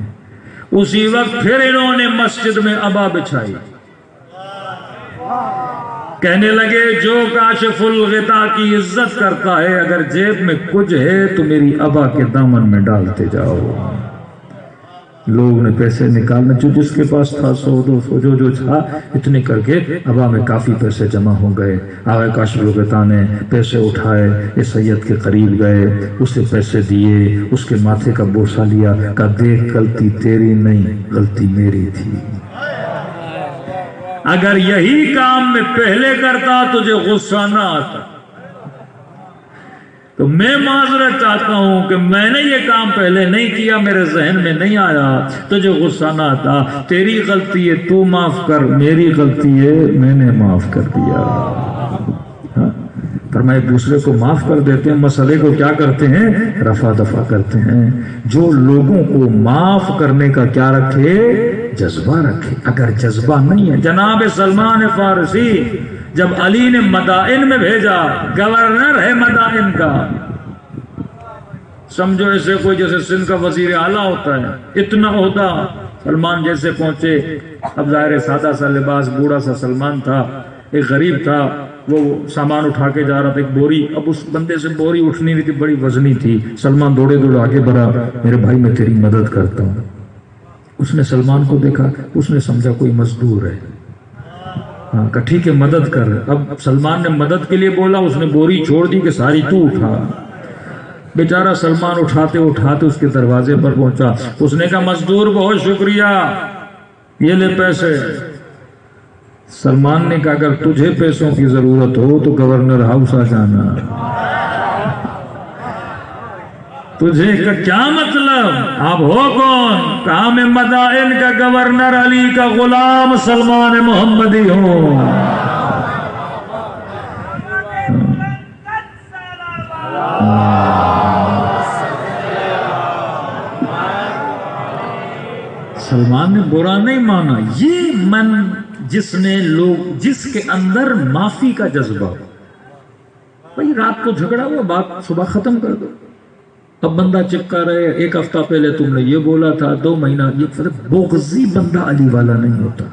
اسی وقت پھر انہوں نے مسجد میں ابا بچھائی، کہنے لگے جو کاشف الغطاء کی عزت کرتا ہے اگر جیب میں کچھ ہے تو میری ابا کے دامن میں ڈالتے جاؤ۔ لوگ نے پیسے نکالنا، جو جس کے پاس تھا 100 200 جو تھا اتنے کر کے ابا میں کافی پیسے جمع ہو گئے۔ آقا کاشف الغطاء نے پیسے اٹھائے، اس سید کے قریب گئے، اسے پیسے دیے، اس کے ماتھے کا بوسہ لیا، کہا دیکھ غلطی تیری نہیں غلطی میری تھی، اگر یہی کام میں پہلے کرتا تجھے غصہ نہ آتا، تو میں معذرت چاہتا ہوں کہ میں نے یہ کام پہلے نہیں کیا، میرے ذہن میں نہیں آیا، تجھے غصہ نہ آتا، تیری غلطی ہے تو معاف کر، میری غلطی ہے میں نے معاف کر دیا۔ فرمایا ایک دوسرے کو معاف کر دیتے ہیں، مسئلے کو کیا کرتے ہیں؟ رفع دفع کرتے ہیں۔ جو لوگوں کو معاف کرنے کا کیا رکھے؟ جذبہ رکھے۔ اگر جذبہ نہیں ہے، جناب سلمان فارسی جب علی نے مدائن میں بھیجا، گورنر ہے مدائن کا، سمجھو ایسے کوئی جیسے سندھ کا وزیر اعلیٰ ہوتا ہے، اتنا عہدہ، سلمان جیسے پہنچے، اب ظاہر سادہ سا لباس، بوڑھا سا سلمان تھا، ایک غریب تھا، وہ سامان اٹھا کے جا رہا تھا، ایک بوری، اب اس بندے سے بوری اٹھنی نہیں تھی، بڑی وزنی تھی، سلمان دوڑے دوڑے آگے بڑھا، میرے بھائی میں تیری مدد کرتا ہوں۔ اس نے سلمان کو دیکھا، اس نے سمجھا کوئی مزدور ہے، ہاں کہا ٹھیک ہے مدد کر۔ اب سلمان نے مدد کے لیے بولا، اس نے بوری چھوڑ دی کہ ساری تو اٹھا۔ بیچارہ سلمان اٹھاتے اٹھاتے اس کے دروازے پر پہنچا، اس نے کہا مزدور بہت شکریہ، یہ لے پیسے۔ سلمان نے کہا اگر تجھے پیسوں کی ضرورت ہو تو گورنر ہاؤس آ جانا، تجھے کا کیا مطلب؟ آپ ہو کون؟ کہا میں مدائن کا گورنر علی کا غلام سلمان محمدی ہوں۔ سلمان نے برا نہیں مانا، یہ من جس نے لوگ، جس کے اندر معافی کا جذبہ، بھئی رات کو جھگڑا ہوا، بات صبح ختم کر دو، اب بندہ چپکا رہے، ایک ہفتہ پہلے تم نے یہ بولا تھا، 2 مہینہ یہ، بغضی بندہ علی والا نہیں ہوتا۔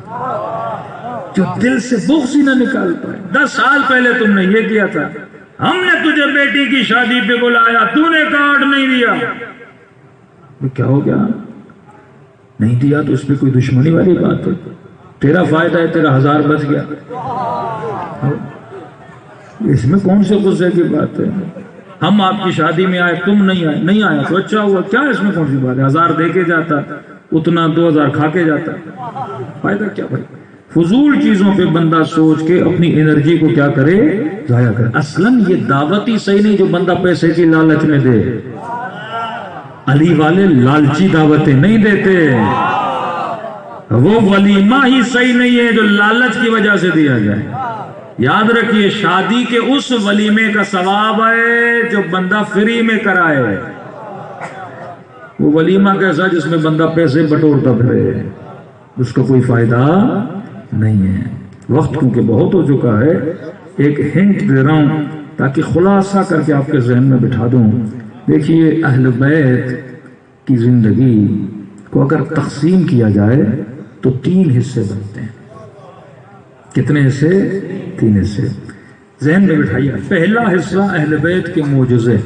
جو دل سے بغض ہی نہ نکال پائے. 10 سال پہلے تم نے یہ کیا تھا, ہم نے تجھے بیٹی کی شادی پہ بلایا, تو نے کارڈ نہیں دیا. کیا ہو گیا؟ نہیں دیا تو اس پہ کوئی دشمنی والی بات ہے؟ تیرا فائدہ ہے, تیرا 1000 بچ گیا, اس میں کون سے غصے کی بات ہے؟ ہم آپ کی شادی میں آئے, تم نہیں آئے, نہیں آیا تو اچھا ہوا, کیا اس میں کون سی بات ہے؟ 1000 دے کے جاتا, اتنا 2000 کھا کے جاتا, فائدہ کیا بھائی؟ فضول چیزوں پہ بندہ سوچ کے اپنی انرجی کو کیا کرے, ضائع کرے. اصلاً یہ دعوت ہی صحیح نہیں جو بندہ پیسے کی لالچ میں دے. علی والے لالچی دعوتیں نہیں دیتے, وہ ولیمہ ہی صحیح نہیں ہے جو لالچ کی وجہ سے دیا جائے. یاد رکھیے, شادی کے اس ولیمے کا ثواب ہے جو بندہ فری میں کرائے. وہ ولیمہ کیسا جس میں بندہ پیسے بٹورتا پھرے, اس کا کوئی فائدہ نہیں ہے. وقت کیونکہ بہت ہو چکا ہے, ایک ہنٹ دے رہا ہوں تاکہ خلاصہ کر کے آپ کے ذہن میں بٹھا دوں. دیکھیے, اہل بیت کی زندگی کو اگر تقسیم کیا جائے تو 3 حصے بنتے ہیں. کتنے حصے؟ 3 حصے. ذہن میں بٹھائیے. پہلا حصہ اہل بیت کے معجزے,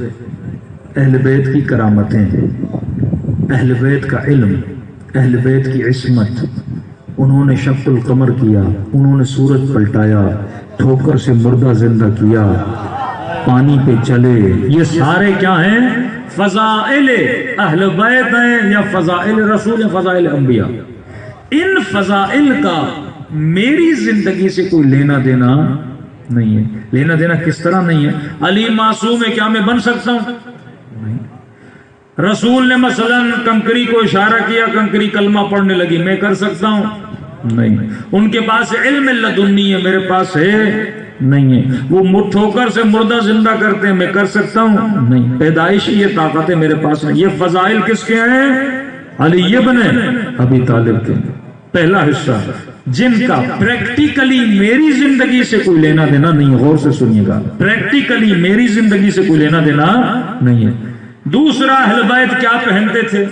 اہل بیت کی کرامتیں, اہل بیت کا علم, اہل بیت کی عصمت. انہوں نے شق القمر کیا, انہوں نے سورج پلٹایا, ٹھوکر سے مردہ زندہ کیا, پانی پہ چلے. یہ سارے کیا ہیں؟ فضائل اہل بیت ہیں, یا فضائل رسول, یا فضائل انبیاء. ان فضائل کا میری زندگی سے کوئی لینا دینا نہیں ہے. لینا دینا کس طرح نہیں ہے؟ علی معصوم ہے, کیا میں بن سکتا ہوں؟ نہیں. رسول نے مثلا کنکری کو اشارہ کیا, کنکری کلمہ پڑھنے لگی, میں کر سکتا ہوں؟ نہیں. ان کے پاس علم لدنی ہے, میرے پاس ہے نہیں ہے. وہ ٹھوکر سے مردہ زندہ کرتے ہیں, میں کر سکتا ہوں؟ نہیں. پیدائشی یہ طاقت ہے میرے پاس نہیں. یہ فضائل کس کے ہیں؟ علی ابن ابی طالب کے. پہلا حصہ جن کا پریکٹیکلی میری زندگی سے کوئی لینا دینا نہیں. غور سے سنیے گا, پریکٹیکلی میری زندگی سے کوئی لینا دینا نہیں ہے. دوسرا, اہل بیت کیا پہنتے تھے,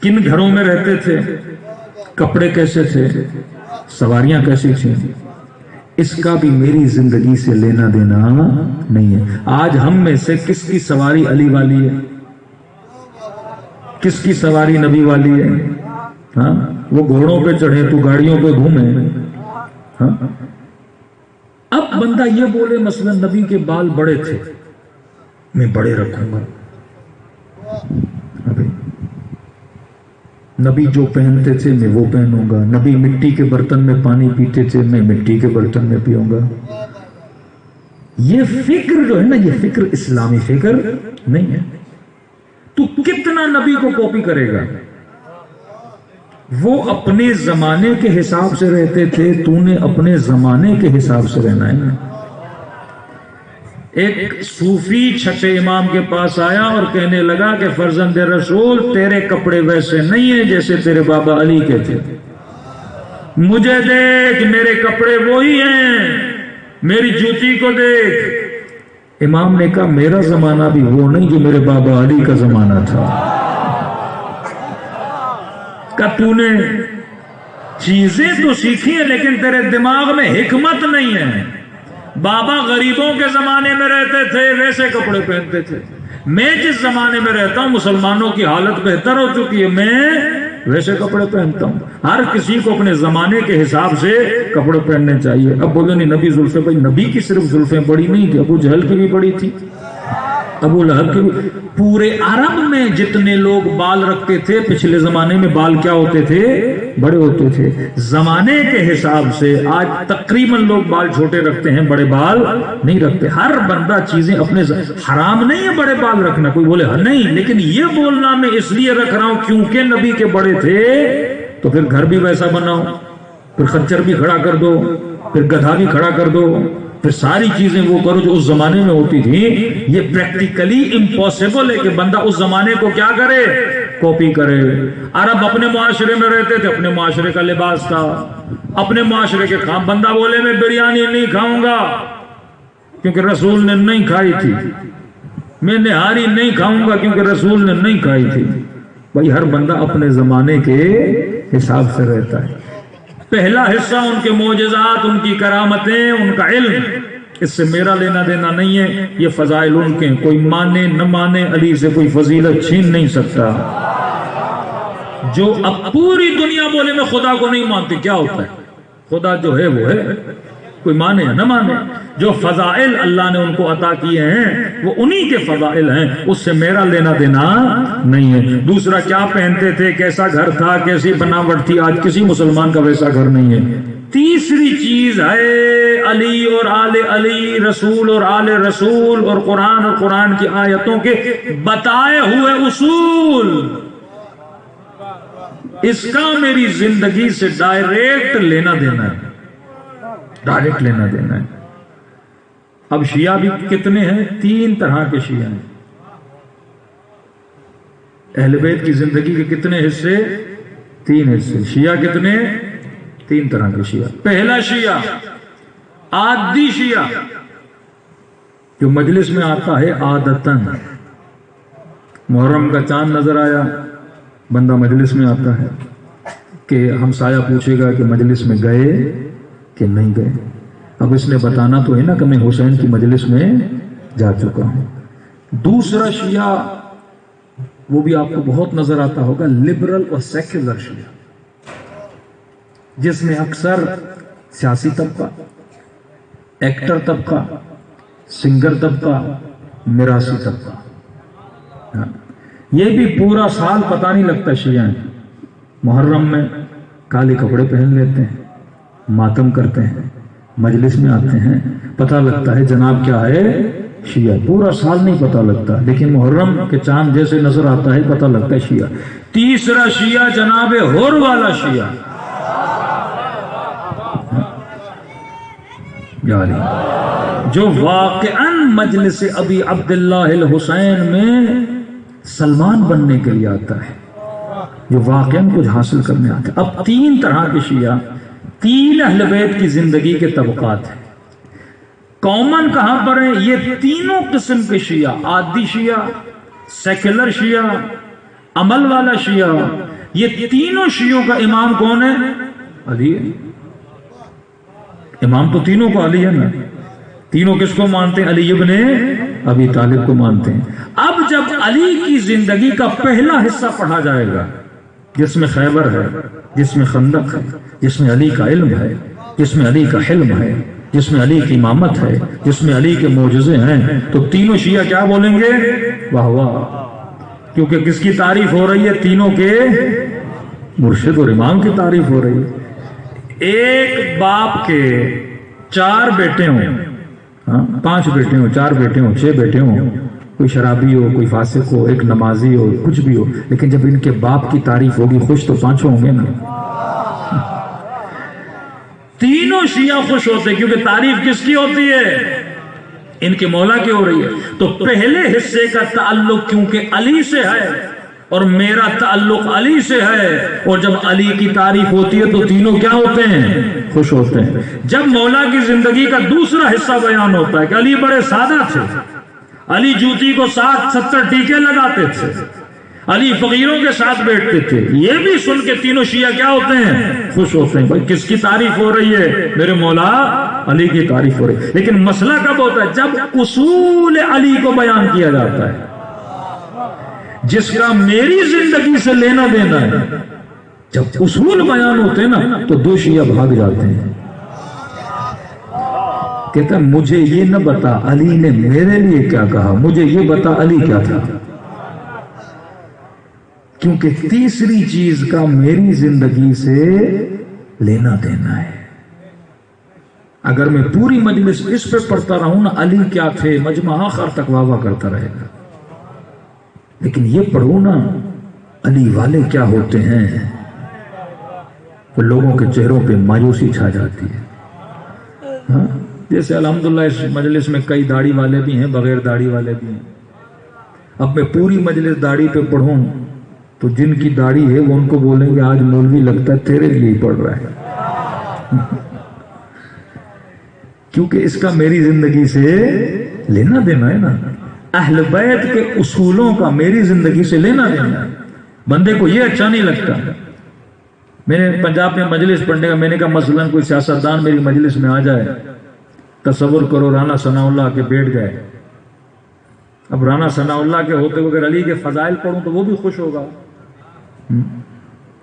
کن گھروں میں رہتے تھے, کپڑے کیسے تھے, سواریاں کیسی تھیں, اس کا بھی میری زندگی سے لینا دینا نہیں ہے. آج ہم میں سے کس کی سواری علی والی ہے, کس کی سواری نبی والی ہے؟ ہاں, وہ گھوڑوں پہ چڑھے, تو گاڑیوں پہ گھومے. ہاں, اب بندہ یہ بولے مثلا نبی کے بال بڑے تھے, میں بڑے رکھوں گا. ابھی نبی جو پہنتے تھے میں وہ پہنوں گا. نبی مٹی کے برتن میں پانی پیتے تھے, میں مٹی کے برتن میں پیوں گا. یہ فکر جو ہے نا, یہ فکر اسلامی فکر نہیں ہے. تو کتنا نبی کو کاپی کرے گا؟ وہ اپنے زمانے کے حساب سے رہتے تھے, تو نے اپنے زمانے کے حساب سے رہنا ہے نا. ایک صوفی چھٹے امام کے پاس آیا اور کہنے لگا کہ فرزند رسول, تیرے کپڑے ویسے نہیں ہیں جیسے تیرے بابا علی کے تھے, مجھے دیکھ, میرے کپڑے وہی ہیں, میری جوتی کو دیکھ. امام نے کہا میرا زمانہ بھی وہ نہیں جو میرے بابا علی کا زمانہ تھا. کہ تو نے چیزیں تو سیکھی ہیں لیکن تیرے دماغ میں حکمت نہیں ہے. بابا غریبوں کے زمانے میں رہتے تھے, ویسے کپڑے پہنتے تھے. میں جس زمانے میں رہتا ہوں مسلمانوں کی حالت بہتر ہو چکی ہے, میں ویسے کپڑے پہنتا ہوں. ہر کسی کو اپنے زمانے کے حساب سے کپڑے پہننے چاہیے. اب بولے نہیں نبی زلفیں, بھائی نبی کی صرف زلفیں بڑی نہیں تھی, ابو جہل کی بھی بڑی تھی, ابو لہب کی بھی. پورے عرب میں جتنے لوگ بال رکھتے تھے پچھلے زمانے میں بال کیا ہوتے تھے؟ بڑے ہوتے تھے. زمانے کے حساب سے آج تقریباً لوگ بال چھوٹے رکھتے ہیں, بڑے بال نہیں رکھتے. ہر بندہ چیزیں اپنے حرام نہیں ہے بڑے بال رکھنا, کوئی بولے نہیں, لیکن یہ بولنا میں اس لیے رکھ رہا ہوں کیونکہ نبی کے بڑے تھے, تو پھر گھر بھی ویسا بناؤ, پھر خچر بھی کھڑا کر دو, پھر گدھا بھی کھڑا کر دو, پھر ساری چیزیں وہ کرو جو اس زمانے میں ہوتی تھی. یہ پریکٹیکلی امپاسبل ہے کہ بندہ اس زمانے کو کیا کرے؟ کاپی کرے. عرب اپنے معاشرے میں رہتے تھے, اپنے معاشرے کا لباس تھا, اپنے معاشرے کے کام. بندہ بولے میں بریانی نہیں کھاؤں گا کیونکہ رسول نے نہیں کھائی تھی, میں نہاری نہیں کھاؤں گا کیونکہ رسول نے نہیں کھائی تھی. بھائی ہر بندہ اپنے زمانے کے حساب سے رہتا ہے. پہلا حصہ ان کے معجزات، ان کی کرامتیں، ان کا علم، اس سے میرا لینا دینا نہیں ہے، یہ فضائل ان کے، کوئی مانے نہ مانے علی سے کوئی فضیلت چھین نہیں سکتا۔ جو اب پوری دنیا بولے میں خدا کو نہیں مانتی، کیا ہوتا ہے؟ خدا جو ہے وہ ہے، کوئی مانے یا نہ مانے، جو فضائل اللہ نے ان کو عطا کیے ہیں وہ انہی کے فضائل ہیں، اس سے میرا لینا دینا نہیں ہے۔ دوسرا کیا پہنتے تھے، کیسا گھر تھا، کیسی بناوٹ تھی، آج کسی مسلمان کا ویسا گھر نہیں ہے۔ تیسری چیز ہے علی اور آل علی، رسول اور آل رسول، اور قرآن کی آیتوں کے بتائے ہوئے اصول، اس کا میری زندگی سے ڈائریکٹ لینا دینا ہے، ڈائریکٹ لینا دینا ہے۔ اب شیعہ بھی کتنے ہیں؟ 3 طرح کے شیعہ ہیں۔ اہل بیت کی زندگی کے کتنے حصے؟ 3 حصے۔ شیعہ کتنے؟ 3 طرح کے شیعہ۔ پہلا شیعہ عادی شیعہ، جو مجلس میں آتا ہے عادتاً، محرم کا چاند نظر آیا، بندہ مجلس میں آتا ہے کہ ہمسایہ پوچھے گا کہ مجلس میں گئے کہ نہیں گئے، اب اس نے بتانا تو ہے نا کہ میں حسین کی مجلس میں جا چکا ہوں۔ دوسرا شیعہ، وہ بھی آپ کو بہت نظر آتا ہوگا، لبرل اور سیکولر شیعہ، جس میں اکثر سیاسی طبقہ، ایکٹر طبقہ، سنگر طبقہ، میراثی طبقہ، یہ بھی پورا سال پتہ نہیں لگتا شیعہ ہیں، محرم میں کالے کپڑے پہن لیتے ہیں، ماتم کرتے ہیں، مجلس میں آتے ہیں، پتہ لگتا ہے جناب کیا ہے شیعہ، پورا سال نہیں پتہ لگتا، لیکن محرم کے چاند جیسے نظر آتا ہے پتہ لگتا ہے شیعہ۔ تیسرا شیعہ جناب ہور والا شیعہ، جو واقعاً مجلس ابی عبداللہ الحسین میں سلمان بننے کے لیے آتا ہے، جو واقعاً کچھ حاصل کرنے آتا ہے۔ اب 3 طرح کے شیعہ، 3 اہل بیت کی زندگی کے طبقات ہیں۔ کامن کہاں پر ہیں؟ یہ تینوں قسم کے شیعہ، عادی شیعہ، سیکولر شیعہ، عمل والا شیعہ، یہ تینوں شیعوں کا امام کون ہے؟ علی ہے۔ امام تو تینوں کو علی ہے نا، تینوں کس کو مانتے ہیں؟ علی ابن ابی طالب کو مانتے ہیں۔ اب جب علی کی زندگی کا پہلا حصہ پڑھا جائے گا، جس میں خیبر ہے، جس میں خندق ہے، جس میں علی کا علم ہے، جس میں علی کا حلم ہے، جس میں علی کی امامت ہے، جس میں علی کے معجزے ہیں، تو تینوں شیعہ کیا بولیں گے؟ واہ واہ، کیونکہ کس کی تعریف ہو رہی ہے؟ تینوں کے مرشد اور امام کی تعریف ہو رہی ہے۔ ایک باپ کے 4 بیٹے ہوں، 5 بیٹے ہوں، 4 بیٹے ہوں، 6 بیٹے ہوں، کوئی شرابی ہو، کوئی فاسق ہو، ایک نمازی ہو، کچھ بھی ہو، لیکن جب ان کے باپ کی تعریف ہوگی خوش تو 5 ہوں گے نا۔ تینوں شیعہ خوش ہوتے ہیں، کیونکہ تعریف کس کی ہوتی ہے؟ ان کے مولا کی ہو رہی ہے۔ تو پہلے حصے کا تعلق کیونکہ علی سے ہے اور میرا تعلق علی سے ہے، اور جب علی کی تعریف ہوتی ہے تو تینوں کیا ہوتے ہیں؟ خوش ہوتے ہیں۔ جب مولا کی زندگی کا دوسرا حصہ بیان ہوتا ہے کہ علی بڑے سادہ تھے، علی جوتی کو 60-70 ٹیکے لگاتے تھے، علی فقیروں کے ساتھ بیٹھتے تھے، یہ بھی سن کے تینوں شیعہ کیا ہوتے ہیں؟ خوش ہوتے ہیں۔ بھائی کس کی تعریف ہو رہی ہے؟ میرے مولا علی کی تعریف ہو رہی ہے۔ لیکن مسئلہ کب ہوتا ہے؟ جب اصول علی کو بیان کیا جاتا ہے، جس کا میری زندگی سے لینا دینا ہے۔ جب اصول بیان ہوتے ہیں نا تو 2 شیعہ بھاگ جاتے ہیں، کہتا ہے مجھے یہ نہ بتا علی نے میرے لیے کیا کہا، مجھے یہ بتا علی کیا تھا، کیونکہ تیسری چیز کا میری زندگی سے لینا دینا ہے۔ اگر میں پوری مجلس اس پہ پڑھتا رہوں نا علی کیا تھے، مجمع آخر تک واہ واہ کرتا رہے گا، لیکن یہ پڑھو نا علی والے کیا ہوتے ہیں، تو لوگوں کے چہروں پہ مایوسی چھا جاتی ہے۔ ہاں جیسے الحمدللہ اس مجلس میں کئی داڑھی والے بھی ہیں، بغیر داڑھی والے بھی ہیں۔ اب میں پوری مجلس داڑھی پہ پڑھوں تو جن کی داڑھی ہے وہ ان کو بولیں گے آج مولوی لگتا ہے تیرے لیے ہی پڑھ رہا ہے، کیونکہ اس کا میری زندگی سے لینا دینا ہے نا۔ اہل بیت کے اصولوں کا میری زندگی سے لینا دینا ہے۔ بندے کو یہ اچھا نہیں لگتا، میں نے پنجاب میں مجلس پڑھنے کا، میں نے کہا مثلاً کوئی سیاستدان میری مجلس میں آ جائے، تصور کرو رانا ثناء اللہ کے بیٹھ گئے، اب رانا ثناء اللہ کے ہوتے ہوئے اگر علی کے فضائل پڑھوں تو وہ بھی خوش ہوگا،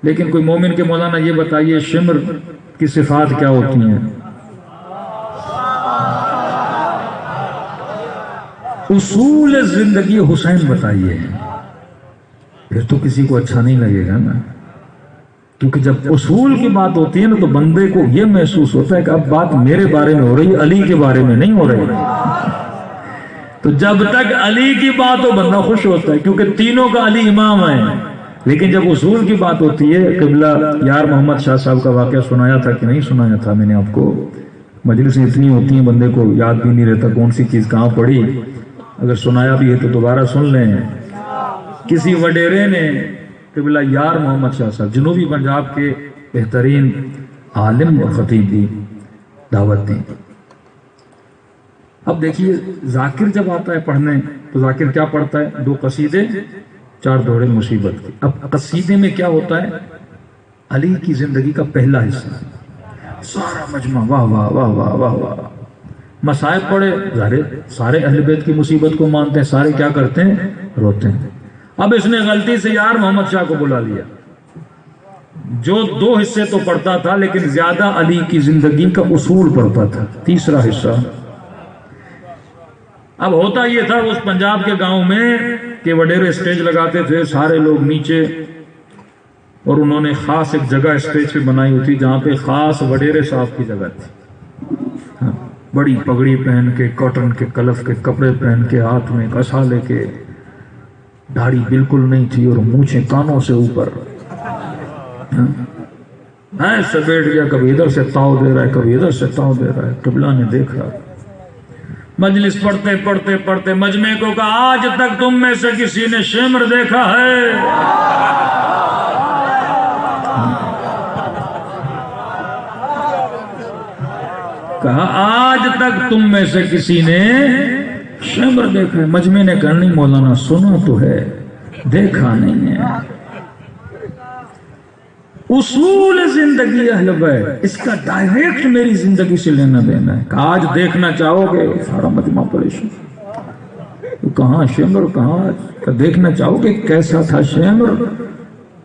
لیکن کوئی مومن کے مولانا یہ بتائیے شمر کی صفات کیا ہوتی ہیں؟ اصول زندگی حسین بتائیے، پھر تو کسی کو اچھا نہیں لگے گا نا، کیونکہ جب اصول کی بات ہوتی ہے نا تو بندے کو یہ محسوس ہوتا ہے کہ اب بات میرے بارے میں ہو رہی ہے، علی کے بارے میں نہیں ہو رہی۔ تو جب تک علی کی بات ہو بندہ خوش ہوتا ہے، کیونکہ تینوں کا علی امام ہے، لیکن جب اصول کی بات ہوتی ہے، قبلہ یار محمد شاہ صاحب کا واقعہ سنایا تھا کہ نہیں سنایا تھا میں نے آپ کو؟ مجلسیں اتنی ہوتی ہیں بندے کو یاد بھی نہیں رہتا کون سی چیز کہاں پڑی، اگر سنایا بھی ہے تو دوبارہ سن لیں۔ کسی وڈیرے نے قبلہ یار محمد شاہ صاحب جنوبی پنجاب کے بہترین عالم اور خطیب دی، دعوت دی۔ اب دیکھیے ذاکر جب آتا ہے پڑھنے تو ذاکر کیا پڑھتا ہے؟ 2 قصیدے 4 دوڑے مصیبت کی۔ اب قصیدے میں کیا ہوتا ہے؟ علی کی زندگی کا پہلا حصہ، سارا مجمع واہ واہ واہ واہ واہ واہ، مصائب پڑھے، سارے اہل بیت کی مصیبت کو مانتے ہیں، سارے کیا کرتے ہیں؟ روتے ہیں۔ اب اس نے غلطی سے یار محمد شاہ کو بلا لیا، جو 2 حصے تو پڑھتا تھا لیکن زیادہ علی کی زندگی کا اصول پڑھتا تھا، تیسرا حصہ۔ اب ہوتا یہ تھا اس پنجاب کے گاؤں میں کہ وڈیرے اسٹیج لگاتے تھے، سارے لوگ نیچے، اور انہوں نے خاص ایک جگہ اسٹیج پہ بنائی ہوئی تھی جہاں پہ خاص وڈیرے صاحب کی جگہ تھی، بڑی پگڑی پہن کے، کاٹن کے کلف کے کپڑے پہن کے، ہاتھ میں کسا لے کے، داڑھی بالکل نہیں تھی اور مونچھیں کانوں سے اوپر، ایسے بیٹھ گیا، کبھی ادھر سے تاؤ دے رہا ہے کبھی ادھر سے تاؤ دے رہا ہے۔ قبلہ نے دیکھا، مجلس پڑھتے پڑھتے پڑھتے مجمع کو کہا آج تک تم میں سے کسی نے شمر دیکھا ہے؟ کہا آج تک تم میں سے کسی نے شمر دیکھا ہے؟ مجمع نے کہا نہیں مولانا سنا تو ہے دیکھا نہیں ہے۔ اصول زندگی اہل بیت، اس کا ڈائریکٹ میری زندگی سے لینا دینا ہے۔ کہ آج دیکھنا چاہو گے، سارا مجمع پریشان، تو کہاں شمر کہاں؟ کہ دیکھنا چاہو گے کیسا تھا شمر؟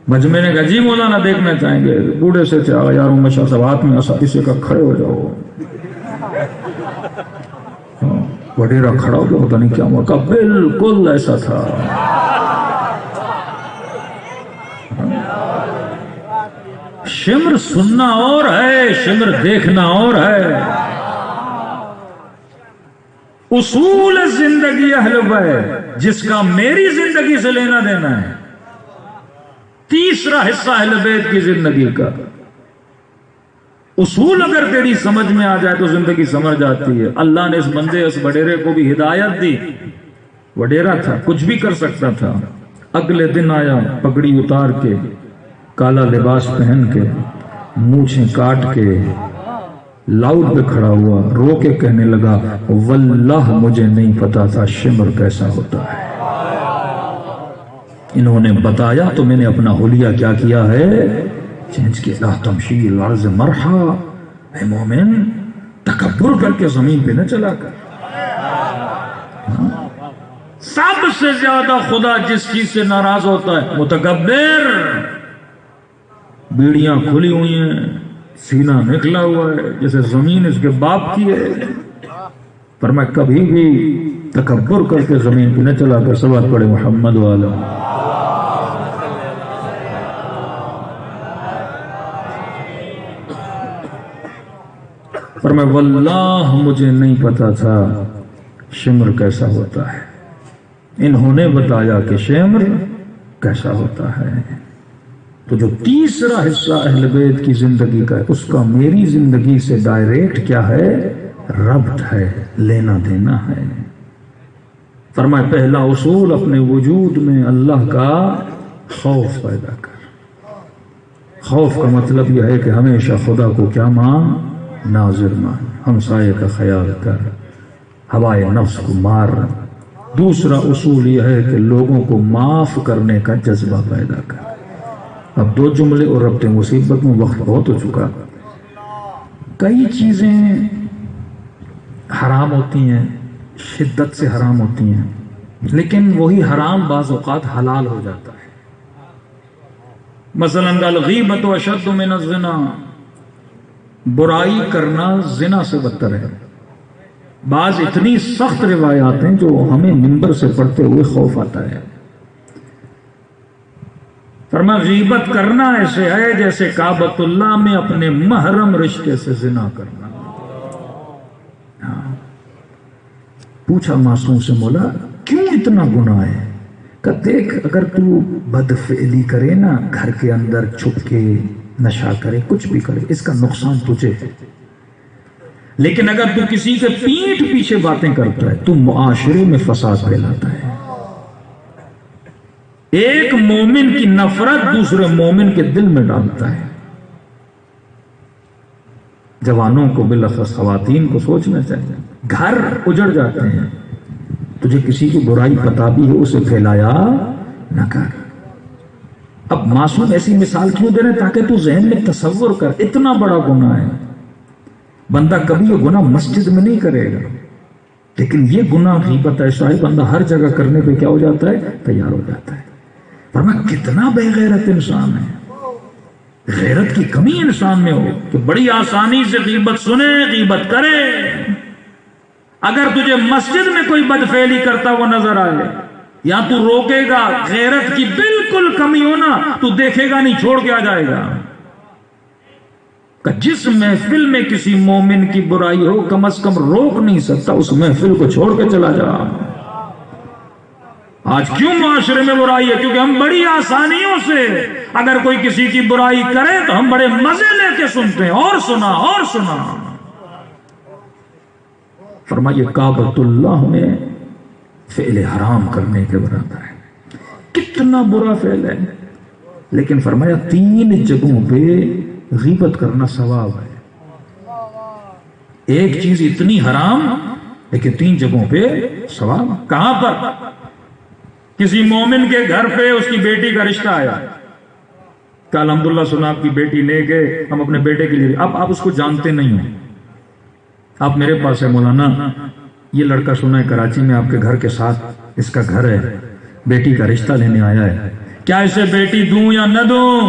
مجمع نے کہا جی مولانا دیکھنا چاہیں گے۔ بوڑھے سے تھے یار محمد شاہ صاحب، ہاتھ میں ایسا کسی کا کھڑے ہو جاؤ، وڈیرا کھڑا ہو گیا، پتہ نہیں کیا ہوا، کہا بالکل ایسا تھا۔ شمر سننا اور ہے، شمر دیکھنا اور ہے۔ اصول زندگی اہل بیت جس کا میری زندگی سے لینا دینا ہے، تیسرا حصہ اہل بیت کی زندگی کا اصول اگر تیری سمجھ میں آ جائے تو زندگی سمجھ جاتی ہے۔ اللہ نے اس بندے اس وڈیرے کو بھی ہدایت دی، وڈیرا تھا کچھ بھی کر سکتا تھا۔ اگلے دن آیا پگڑی اتار کے، کالا لباس پہن کے، مونچھیں کاٹ کے، لاؤڈ پہ کھڑا ہوا، رو کے کہنے لگا واللہ مجھے نہیں پتا تھا شمر کیسا ہوتا ہے، انہوں نے بتایا تو میں نے اپنا حلیہ کیا کیا ہے، چینج کیا۔ لا تمشی الارض مرحا، اے مومن تکبر کر کے زمین پہ نہ چلا کر۔ سب سے زیادہ خدا جس چیز سے ناراض ہوتا ہے متکبر، بیڑیاں کھلی ہوئی ہیں، سینہ نکلا ہوا ہے جیسے زمین اس کے باپ کی ہے، پر میں کبھی بھی تکبر کر کے زمین پہ نہ چلا کر۔ صلوات پڑھے محمد والا۔ پر میں واللہ مجھے نہیں پتا تھا شمر کیسا ہوتا ہے، انہوں نے بتایا کہ شمر کیسا ہوتا ہے۔ تو جو تیسرا حصہ اہل بیت کی زندگی کا ہے، اس کا میری زندگی سے ڈائریکٹ کیا ہے؟ ربط ہے، لینا دینا ہے۔ فرمائے پہلا اصول اپنے وجود میں اللہ کا خوف پیدا کر۔ خوف کا مطلب یہ ہے کہ ہمیشہ خدا کو کیا مان؟ ناظر مان، ہمسائے کا خیال کر، ہوائے نفس کو مار۔ دوسرا اصول یہ ہے کہ لوگوں کو معاف کرنے کا جذبہ پیدا کر۔ اب 2 جملے اور ربط مصیبت میں وقت بہت ہو چکا. کئی چیزیں حرام ہوتی ہیں، شدت سے حرام ہوتی ہیں، لیکن وہی حرام بعض اوقات حلال ہو جاتا ہے. مثلا الغیبۃ اشد من الزنا، برائی کرنا زنا سے بدتر ہے. بعض اتنی سخت روایات ہیں جو ہمیں منبر سے پڑھتے ہوئے خوف آتا ہے. فرما غیبت کرنا ایسے ہے جیسے کعبۃ اللہ میں اپنے محرم رشتے سے زنا کرنا. پوچھا معصوم سے، مولا کیوں اتنا گناہ ہے؟ کہ دیکھ، اگر تو بدفعلی کرے نا، گھر کے اندر چھپ کے نشہ کرے، کچھ بھی کرے، اس کا نقصان تجھے ہے. لیکن اگر تو کسی کے پیٹھ پیچھے باتیں کرتا ہے تو معاشرے میں فساد پھیلاتا ہے. ایک مومن کی نفرت دوسرے مومن کے دل میں ڈالتا ہے. جوانوں کو بالاخص خواتین کو سوچنا چاہیے. گھر اجڑ جاتے ہیں. تجھے کسی کی برائی پتا بھی ہے، اسے پھیلایا نہ کر. اب معصوم ایسی مثال کیوں دے رہے؟ تاکہ تو ذہن میں تصور کر، اتنا بڑا گناہ ہے. بندہ کبھی یہ گناہ مسجد میں نہیں کرے گا، لیکن یہ گناہ غیبت ایسا ہے بندہ ہر جگہ کرنے پہ کیا ہو جاتا ہے؟ تیار ہو جاتا ہے. فرمایا کتنا بے غیرت انسان ہے، غیرت کی کمی انسان میں ہو کہ بڑی آسانی سے غیبت سنے، غیبت کرے. اگر تجھے مسجد میں کوئی بدفعلی کرتا وہ نظر آئے، یا تو روکے گا، غیرت کی بالکل کمی ہونا، تو دیکھے گا نہیں، چھوڑ کے آ جائے گا. کہ جس محفل میں کسی مومن کی برائی ہو کم از کم روک نہیں سکتا، اس محفل کو چھوڑ کے چلا جا. آج کیوں معاشرے میں برائی ہے؟ کیونکہ ہم بڑی آسانیوں سے اگر کوئی کسی کی برائی کرے تو ہم بڑے مزے لے کے سنتے ہیں، اور سنا اور سنا. فرمائیے کعبۃ اللہ میں فعل حرام کرنے کے برابر ہے. کتنا برا فعل ہے، لیکن فرمایا 3 جگہوں پہ غیبت کرنا ثواب ہے. ایک چیز اتنی حرام لیکن 3 جگہوں پہ ثواب. کہاں پر؟ کسی مومن کے گھر پہ اس کی بیٹی کا رشتہ آیا کہ الحمدللہ سنا آپ کی بیٹی نیک ہے، ہم اپنے بیٹے کے لیے. اب آپ اس کو جانتے نہیں ہیں، آپ میرے پاس ہے مولانا، یہ لڑکا سنا ہے کراچی میں آپ کے گھر کے ساتھ اس کا گھر ہے، بیٹی کا رشتہ لینے آیا ہے، کیا اسے بیٹی دوں یا نہ دوں؟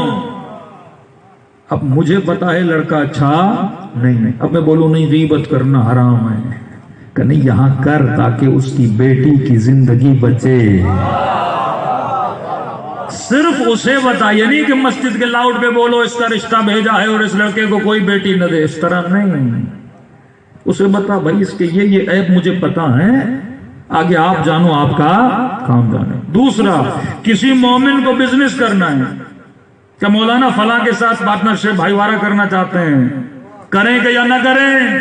اب مجھے پتا ہے لڑکا اچھا نہیں. اب میں بولوں نہیں غیبت کرنا حرام ہے، کہ نہیں یہاں کر تاکہ اس کی بیٹی کی زندگی بچے. صرف اسے بتائیے نہیں کہ مسجد کے لاؤڈ پہ بولو اس کا رشتہ بھیجا ہے اور اس لڑکے کو کوئی بیٹی نہ دے، اس طرح نہیں. اسے بتا بھائی اس کے یہ عیب مجھے پتا ہے، آگے آپ جانو، آپ کا کام جانے. دوسرا، کسی مومن کو بزنس کرنا ہے کہ مولانا فلاں کے ساتھ پارٹنرشپ بھائی وارہ کرنا چاہتے ہیں، کریں کہ یا نہ کریں؟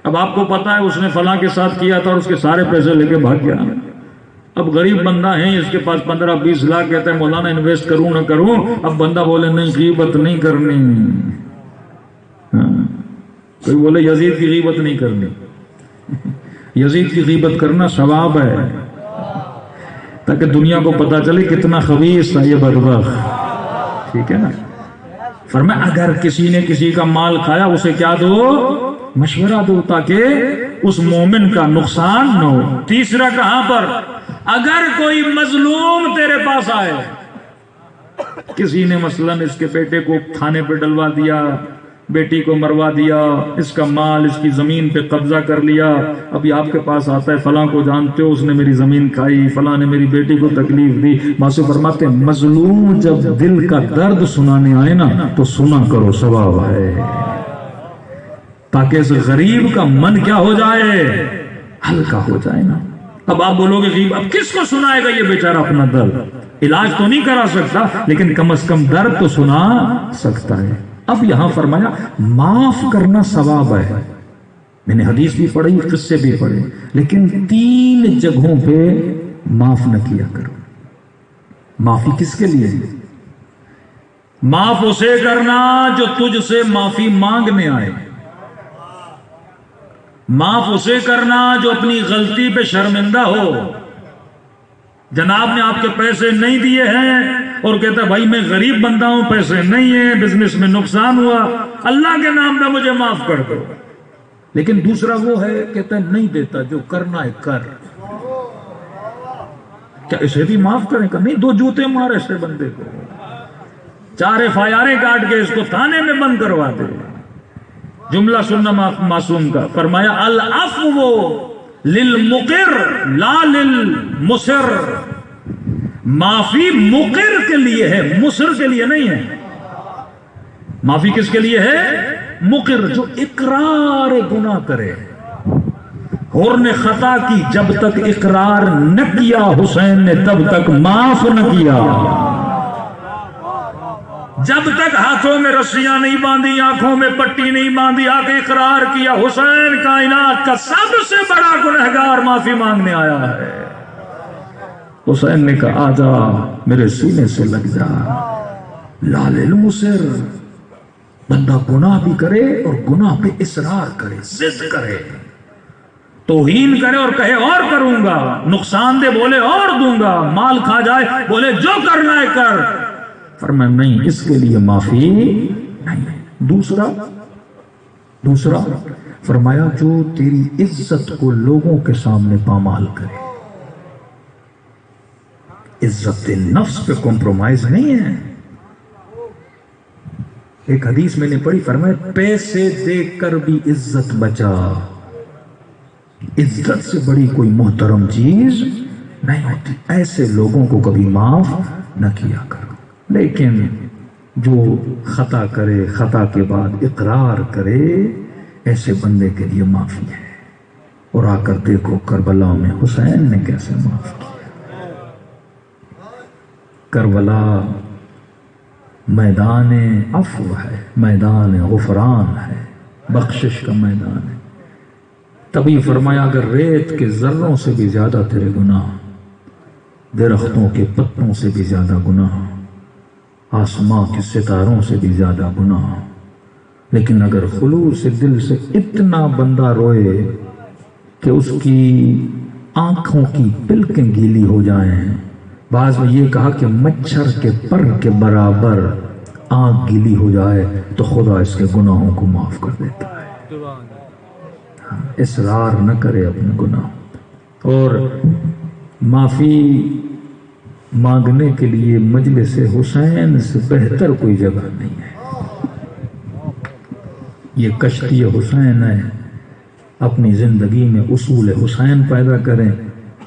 اب آپ کو پتا ہے اس نے فلاں کے ساتھ کیا تھا اور اس کے سارے پیسے لے کے بھاگ گیا. اب غریب بندہ ہے، اس کے پاس 15-20 لاکھ، کہتا ہے مولانا انویسٹ کروں نہ کروں. اب بندہ بولے نہیں غیبت نہیں کرنی. کوئی بولے یزید کی غیبت نہیں کرنی. یزید کی غیبت کرنا ثواب ہے، تاکہ دنیا کو پتا چلے کتنا خبیث تھا یہ بدبخت. ٹھیک ہے نا؟ فرمایا اگر کسی نے کسی کا مال کھایا اسے کیا دو؟ مشورہ دو، تاکہ اس مومن کا نقصان نہ ہو. تیسرا کہاں پر؟ اگر کوئی مظلوم تیرے پاس آئے، کسی نے مثلا اس کے بیٹے کو کھانے پہ ڈلوا دیا، بیٹی کو مروا دیا، اس کا مال اس کی زمین پہ قبضہ کر لیا، ابھی آپ کے پاس آتا ہے فلاں کو جانتے ہو، اس نے میری زمین کھائی، فلاں نے میری بیٹی کو تکلیف دی. ماسو فرماتے ہیں مظلوم جب دل کا درد سنانے آئے نا تو سنا کرو، ثواب ہے، تاکہ اس غریب کا من کیا ہو جائے؟ ہلکا ہو جائے نا. اب آپ بولو گے غریب اب کس کو سنائے گا یہ بیچارہ اپنا درد؟ علاج تو نہیں کرا سکتا لیکن کم از کم درد تو سنا سکتا ہے. اب یہاں فرمایا معاف کرنا ثواب ہے. میں نے حدیث بھی پڑھی، قصے بھی پڑھے، لیکن 3 جگہوں پہ معاف نہ کیا کرو. معافی کس کے لیے؟ معاف اسے کرنا جو تجھ سے معافی مانگنے آئے. معاف اسے کرنا جو اپنی غلطی پہ شرمندہ ہو. جناب نے آپ کے پیسے نہیں دیے ہیں اور کہتا ہے بھائی میں غریب بندہ ہوں، پیسے نہیں ہیں، بزنس میں نقصان ہوا، اللہ کے نام پہ مجھے معاف کر دو. لیکن دوسرا وہ ہے کہتا ہے نہیں دیتا، جو کرنا ہے کر. کیا اسے بھی معاف کریں کہ نہیں؟ 2 جوتے مارے ایسے بندے کو، 4 FIR کاٹ کے اس کو تھانے میں بند کروا دے. جملہ سننا معصوم کا، فرمایا العفو للمقر لا للمصر. معافی مقر کے لیے ہے، مصر کے لیے نہیں ہے. معافی کس کے لیے ہے؟ مقر، جو اقرار گناہ کرے. حر نے خطا کی، جب تک اقرار نہ کیا حسین نے تب تک معاف نہ کیا. جب تک ہاتھوں میں رسیاں نہیں باندھی، آنکھوں میں پٹی نہیں باندھی، آ کے اقرار کیا حسین کائنات کا سب سے بڑا گنہگار معافی مانگنے آیا ہے. حسین نے کہا آجا میرے سینے سے لگ جا. لال المصر، بندہ گناہ بھی کرے اور گناہ پہ اصرار کرے، ضد کرے، توہین کرے اور کہے اور کروں گا، نقصان دے بولے اور دوں گا، مال کھا جائے بولے جو کرنا ہے کر. فرمایا نہیں، اس کے لیے معافی نہیں. دوسرا فرمایا جو تیری عزت کو لوگوں کے سامنے پامال کرے. عزت نفس پہ کمپرومائز نہیں ہے. ایک حدیث میں نے پڑھی، فرمایا پیسے دے کر بھی عزت بچا. عزت سے بڑی کوئی محترم چیز نہیں ہوتی. ایسے لوگوں کو کبھی معاف نہ کیا کرو. لیکن جو خطا کرے، خطا کے بعد اقرار کرے، ایسے بندے کے لیے معافی ہے. اور آ کر دیکھو کربلا میں حسین نے کیسے معاف کیا. کربلا میدان عفو ہے، میدان غفران ہے، بخشش کا میدان ہے. تبھی فرمایا اگر ریت کے ذروں سے بھی زیادہ تیرے گناہ، درختوں کے پتوں سے بھی زیادہ گناہ، آسماں کے ستاروں سے بھی زیادہ گناہ، لیکن اگر خلوص دل سے اتنا بندہ روئے کہ اس کی آنکھوں کی پلکیں گیلی ہو جائیں، بعض میں یہ کہا کہ مچھر کے پر کے برابر آنکھ گیلی ہو جائے، تو خدا اس کے گناہوں کو معاف کر دیتا ہے. اصرار نہ کرے اپنے گناہ. اور معافی مانگنے کے لیے مجلس حسین سے بہتر کوئی جگہ نہیں ہے. یہ کشتی حسین ہے. اپنی زندگی میں اصول حسین پیدا کریں،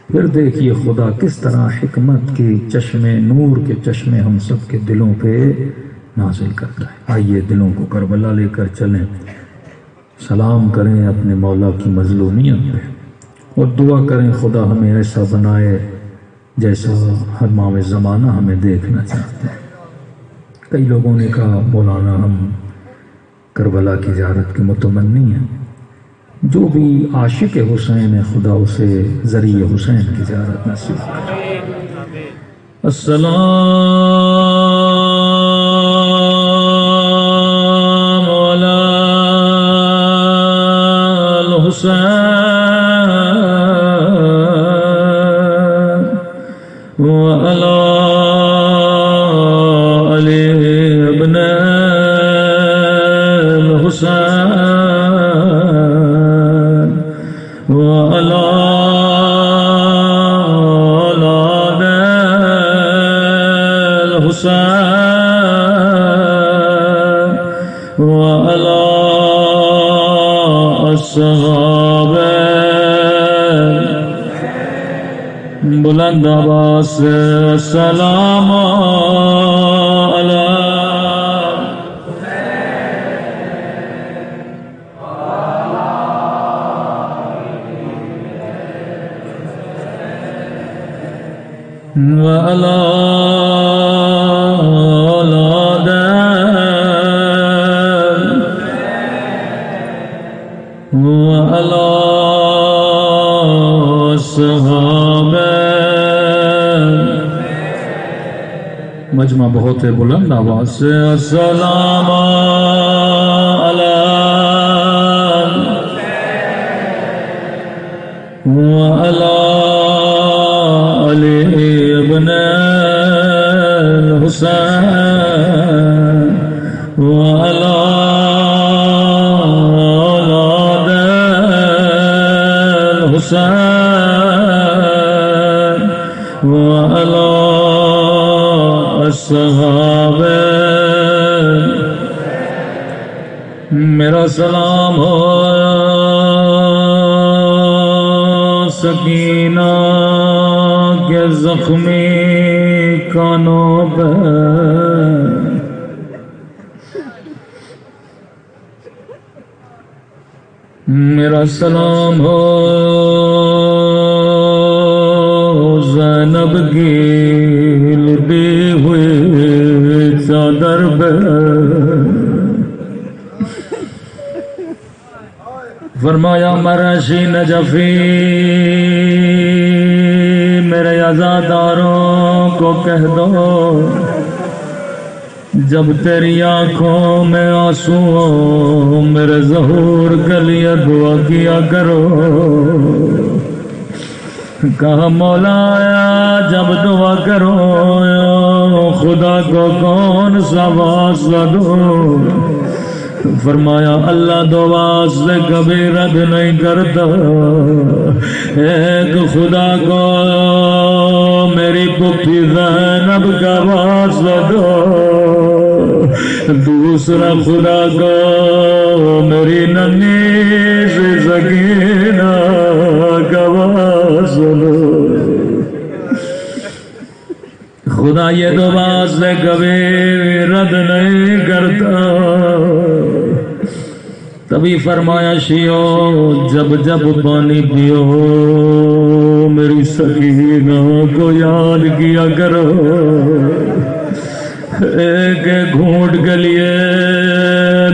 پھر دیکھیے خدا کس طرح حکمت کے چشمے، نور کے چشمے ہم سب کے دلوں پہ نازل کرتا ہے. آئیے دلوں کو کربلا لے کر چلیں، سلام کریں اپنے مولا کی مظلومیت پہ، اور دعا کریں خدا ہمیں ایسا بنائے جیسا امام زمانہ ہمیں دیکھنا چاہتے ہیں. کئی لوگوں نے کہا مولانا ہم کربلا کی زیارت کے متمنی ہیں. جو بھی عاشق حسین ہے خدا اسے ذریعہ حسین کی زیارت نصیب کرے. السلام علی الحسین وعلی علی ابن الحسین وعلی اولاد الحسین وعلی الصحابہ. بلند آواز سے سلام علی وعلی اولاد وعلی الصحابہ. مجمع بہت ہے، بلند آواز سے السلام علی وعلی علی ابن الحسین وعلى أولاد الحسين وعلى الصحابة میرا سلام ہو سکینہ کے زخمی کانوں پہ میرا سلام ہو زینب کی لٹی ہوئی چادر پہ فرمایا مرشی نجفی میرے عزاداروں کو کہہ دو جب تیری آنکھوں میں آنسو ہو میرے ظہور کے لیے دعا کیا کرو کہا مولا جب دعا کرو خدا کو کون سا واسطہ دو فرمایا اللہ دو واسطے کبھی رد نہیں کرتا ایک خدا کو میری پپھی زینب کا واسطہ دو دوسرا خدا کو میری ننھی سے سکینہ کا واسطہ دو خدا یہ دو واسطے کبھی رد نہیں کرتا تبھی فرمایا شیو جب جب پانی پیو میری سکینہ کو یاد کیا کرو ایک گھونٹ کے لیے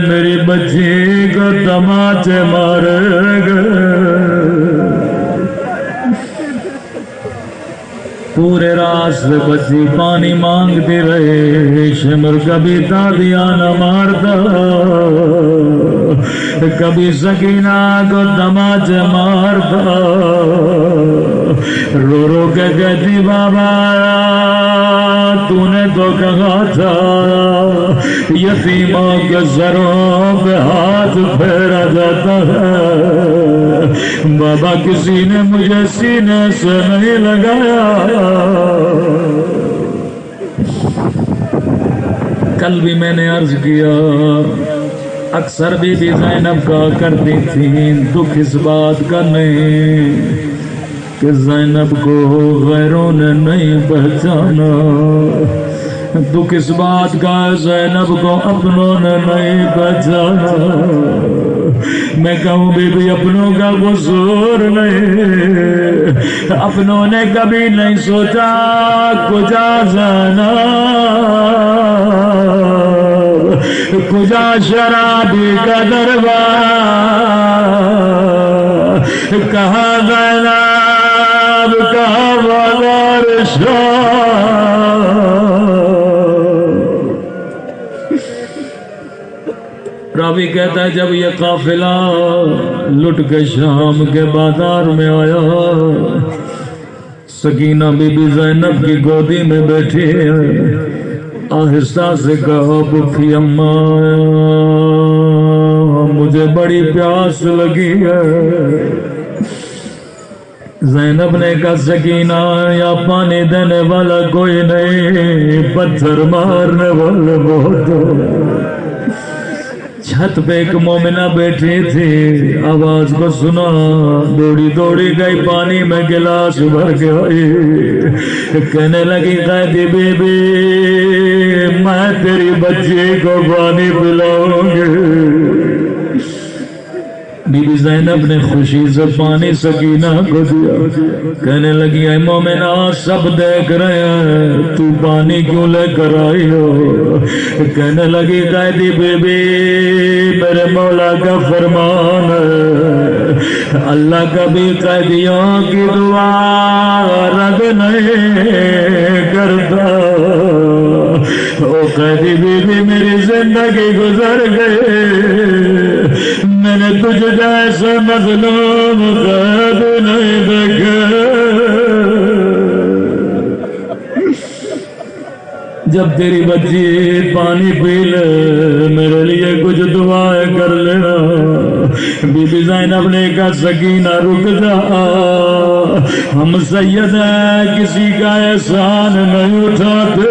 میری بچی کو تماچے مارے گئے پورے راستے بچی پانی مانگتی رہے شمر کبھی دادیا نہ مارتا کبھی سکینہ کو تماچے مارتا رو رو کے کہتی بابا تو نے تو کہا تھا یتیموں کے سروں پہ ہاتھ پھیرا جاتا ہے بابا کسی نے مجھے سینے سے نہیں لگایا کل بھی میں نے عرض کیا اکثر بی بی زینب کا کرتی تھی دکھ اس بات کا نہیں کہ زینب کو غیروں نے نہیں پہچانا دکھ اس بات کا زینب کو اپنوں نے نہیں پہچانا میں کہوں بی بی اپنوں کا قصور نہیں اپنوں نے کبھی نہیں سوچا کجا زینب کجا شرابی کا دربار کہاں زینب کہاں بازار راوی کہتا ہے جب یہ قافلہ لٹ کے شام کے بازار میں آیا سکینہ بی بی زینب کی گودی میں بیٹھی ہے آہستہ سے کہا پھپھی اماں مجھے بڑی پیاس لگی ہے زینب نے کہا سکینہ یا پانی دینے والا کوئی نہیں پتھر مارنے والے بہت چھت پہ ایک مومنہ بیٹھی تھی آواز کو سنا دوڑی دوڑی گئی پانی میں گلاس بھر کے آئی کہنے لگی قیدی بی بی میں تیری بچی کو پانی پلاؤں گی بی بی زینب نے خوشی سے پانی سکینہ کو دیا کہنے لگی اے مومنہ سب دیکھ رہے ہیں تو پانی کیوں لے کر آئی ہو کہنے لگی قیدی بی بی میرے مولا کا فرمان ہے اللہ کبھی قیدیوں کی دعا رد نہیں کرتا او قیدی بی بی میری زندگی گزر گئی میں نے تجھ جیسے مظلوم قید نہیں دیکھے جب تیری بچی پانی پی لے میرے لیے کچھ دعائیں کر لینا۔ بی بی زینب نے کہا سکینہ رک جا، ہم سید ہیں کسی کا احسان نہیں اٹھاتے،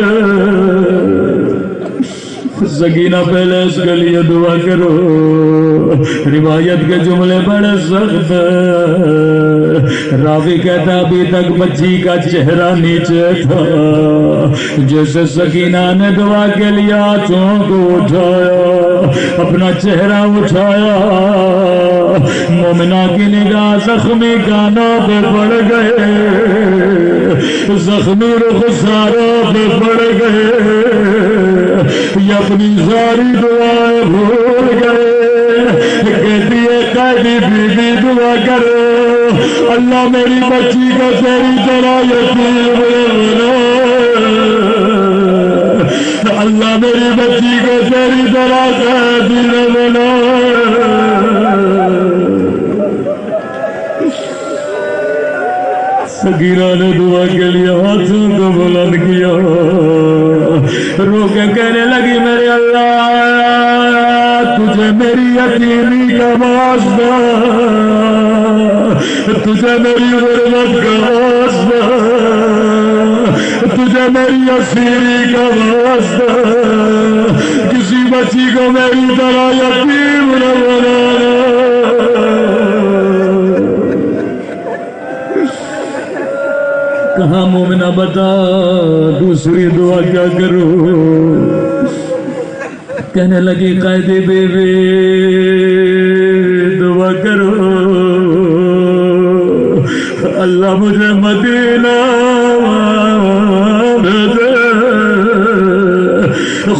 سکینہ پہلے اس کے لیے دعا کرو۔ روایت کے جملے بڑے سخت ہیں، راوی کہتا ابھی تک بچی کا چہرہ نیچے تھا، جیسے سکینہ نے دعا کے لیے ہاتھوں کو اٹھایا، اپنا چہرہ اٹھایا، مومنہ کی نگاہ زخمی کانوں پہ پڑ گئے، زخمی رخساروں پہ پڑ گئے، یہ اپنی ساری دعائیں بھول گئے۔ کہتی ہے قیدی بی بی دعا کرو، اللہ میری بچی کو تیری طرح یتیم بنا، اللہ میری بچی کو تیری طرح قیدی نہ بنا۔ سکینہ نے دعا کے لیے ہاتھوں کو بلند کیا، رو کے کہنے لگی میرے اللہ تجھے میری یتیمی کا واسطہ، تجھے میری غربت کا واسطہ، تجھے میری اسیری کا واسطہ، کسی بچی کو میری طرح یتیم نہ بنانا۔ کہاں مومنہ بتا دوسری دعا کیا کروں؟ کہنے لگی قیدی بی بی دعا کرو، اللہ مجھے مدینہ بھیجے،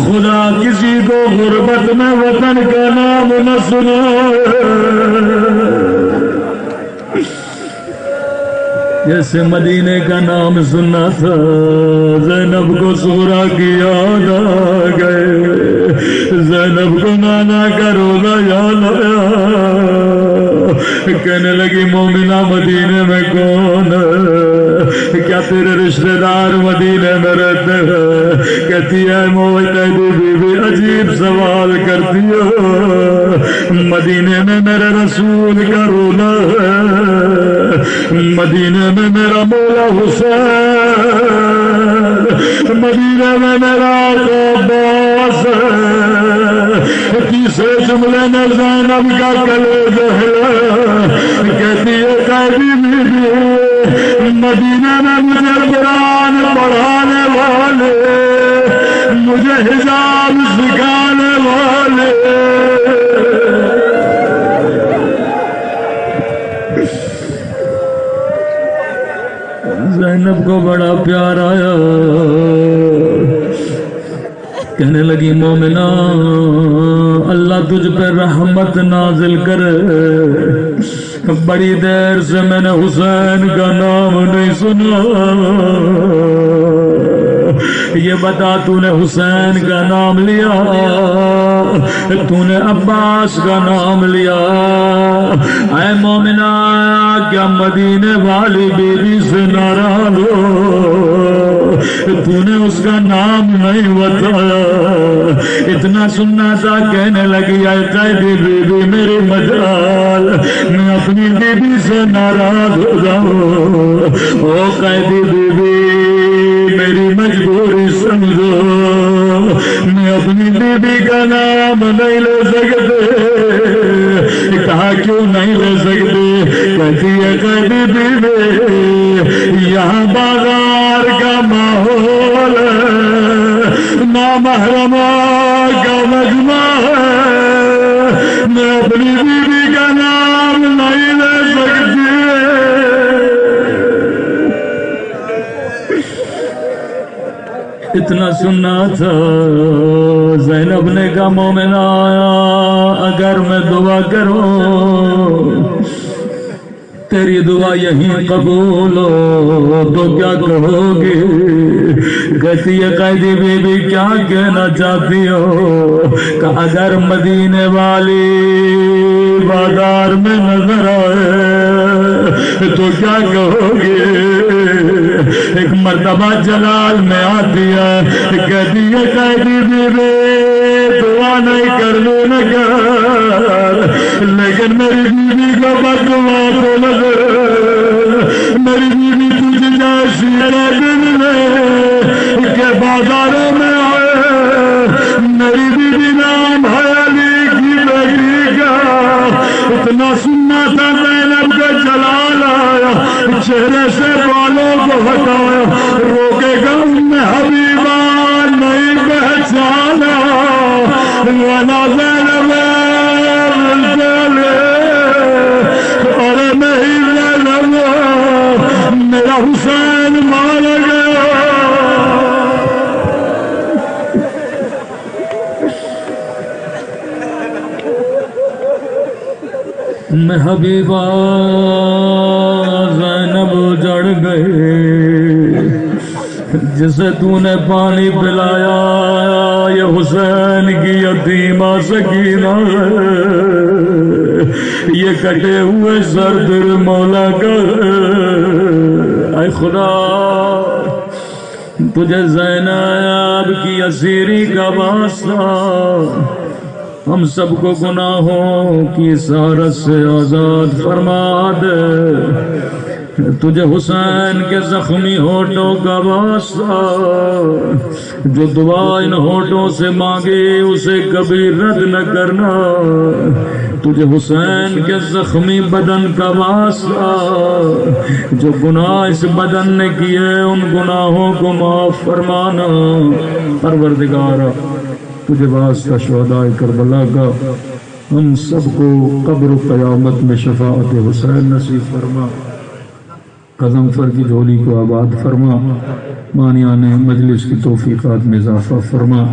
خدا کسی کو غربت میں وطن کا نام نہ سنائے۔ جیسے مدینے کا نام سننا تھا زینب کو سغرا کی یاد آ گئے، زینب کو نانا کا روزہ یاد آیا، کہنے لگی مومنہ مدینے میں کون ہے؟ کیا تیرے رشتہ دار مدینے میں رہتے ہیں؟ کہتی ہے قیدی بی بی عجیب سوال کرتی ہو، مدینے میں میرے رسول کا رونا ہے، مدینے میں میرا مولا حسین، مدینے میں میرا عباس ہے، تیسرے جملے میں زینب کا کلیجہ ہے، کہتی ہے قیدی بی بی مدینے میں مجھے قرآن پڑھانے والے، مجھے حجاب سکھانے والے، زینب کو بڑا پیار آیا، کہنے لگی مومنہ اللہ تجھ پہ رحمت نازل کرے، بڑی دیر سے میں نے حسین کا نام نہیں سنا، یہ بتا تو نے حسین کا نام لیا، تو نے عباس کا نام لیا، اے مومنہ کیا مدینے والی بی بی سے ناراض ہو؟ تو نے اس کا نام نہیں بتایا، اتنا سننا تھا، کہنے لگی اے قیدی بی بی میری مجال، میں اپنی بی بی سے ناراض ہو جاؤں، او قیدی بی بی میری مجبوری سمجھو، میں اپنی بی بی کا نام نہیں لے سکتے۔ کہا کیوں نہیں لے سکتے؟ کہتی ہے قیدی بی بی یہاں بازار کا ماحول ہے، نامحرموں کا مجمع ہے، میں اپنی بی بی کا نام نہیں لے سکتی۔ اتنا سننا تھا، زینب نے کہا مومنہ اگر میں دعا کروں تیری دعا یہیں قبول ہو تو کیا کہو گی؟ کہتی ہے قیدی بی بی کیا کہنا چاہتی ہو؟ کہ اگر مدینے والی بازار میں نظر آئے تو کیا کہو گے؟ ایک مرتبہ جلال میں آتی ہے، کہتی ہے قیدی بیوی دعا نہیں کر لوں نگر، لیکن میری بیوی کو بددعا تو لگے، میری بیوی تجھ جیسی دن میں کہ بازاروں میں آئے، میری بیوی نام ہے علی کی بیٹی کا، اتنا سننا تھا زینب کا جلال آیا، چہرے سے بالوں کو ہٹایا، روکے گا حبیبہ نہیں پہچانا، والا زینب ارے نہیں زینب میرا حسین مار گیا۔ میں حبیبہ زینب جڑ گئے، جسے تو نے پانی پلایا یہ حسین کی یتیمہ سکینہ ہے، یہ کٹے ہوئے سر در مولا کا ہے۔ اے خدا تجھے زینب کی اسیری کا واسطہ ہم سب کو گناہوں کی اسارت سے آزاد فرما دے، تجھے حسین کے زخمی ہونٹوں کا واسطہ، جو دعا ان ہونٹوں سے مانگے اسے کبھی رد نہ کرنا، تجھے حسین کے زخمی بدن کا واسطہ، جو گناہ اس بدن نے کیے ان گناہوں کو معاف فرمانا۔ پروردگارا تجھے واسطہ شہداء کربلا کا ہم سب کو قبر و قیامت میں شفاعت حسین نصیب فرما، غضنفر کی جھولی کو آباد فرما، مانیان مجلس کی توفیقات میں اضافہ فرما،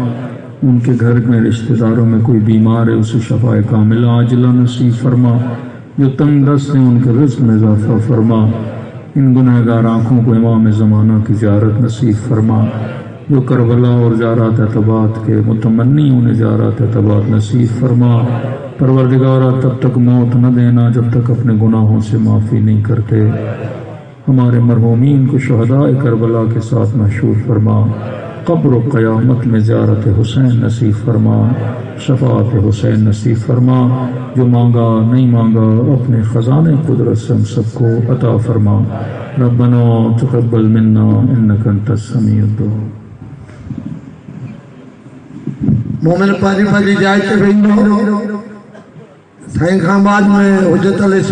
ان کے گھر میں رشتہ داروں میں کوئی بیمار ہے اسے شفاء کاملہ عاجلہ نصیب فرما، جو تنگ دست ہیں ان کے رزق میں اضافہ فرما، ان گنہگار آنکھوں کو امام زمانہ کی زیارت نصیب فرما، جو کربلا اور زیارات اعتبات کے متمنی انہیں زیارات اعتبات نصیب فرما۔ پروردگارہ تب تک موت نہ دینا جب تک اپنے گناہوں سے معافی نہیں کرتے، ہمارے مرحومین کو شہداء کربلا کے ساتھ محشور فرما، قبر و قیامت میں زیارت حسین نصیب فرما، شفاعت حسین نصیب فرما، جو مانگا نہیں مانگا اپنے خزانے قدرت سے ہم سب کو عطا فرما۔ ربنا تقبل منا انک انت السمیع الدعاء۔ مومن پاری پاری جائے تے بھئی سائیں خان بعد میں حجت علیہ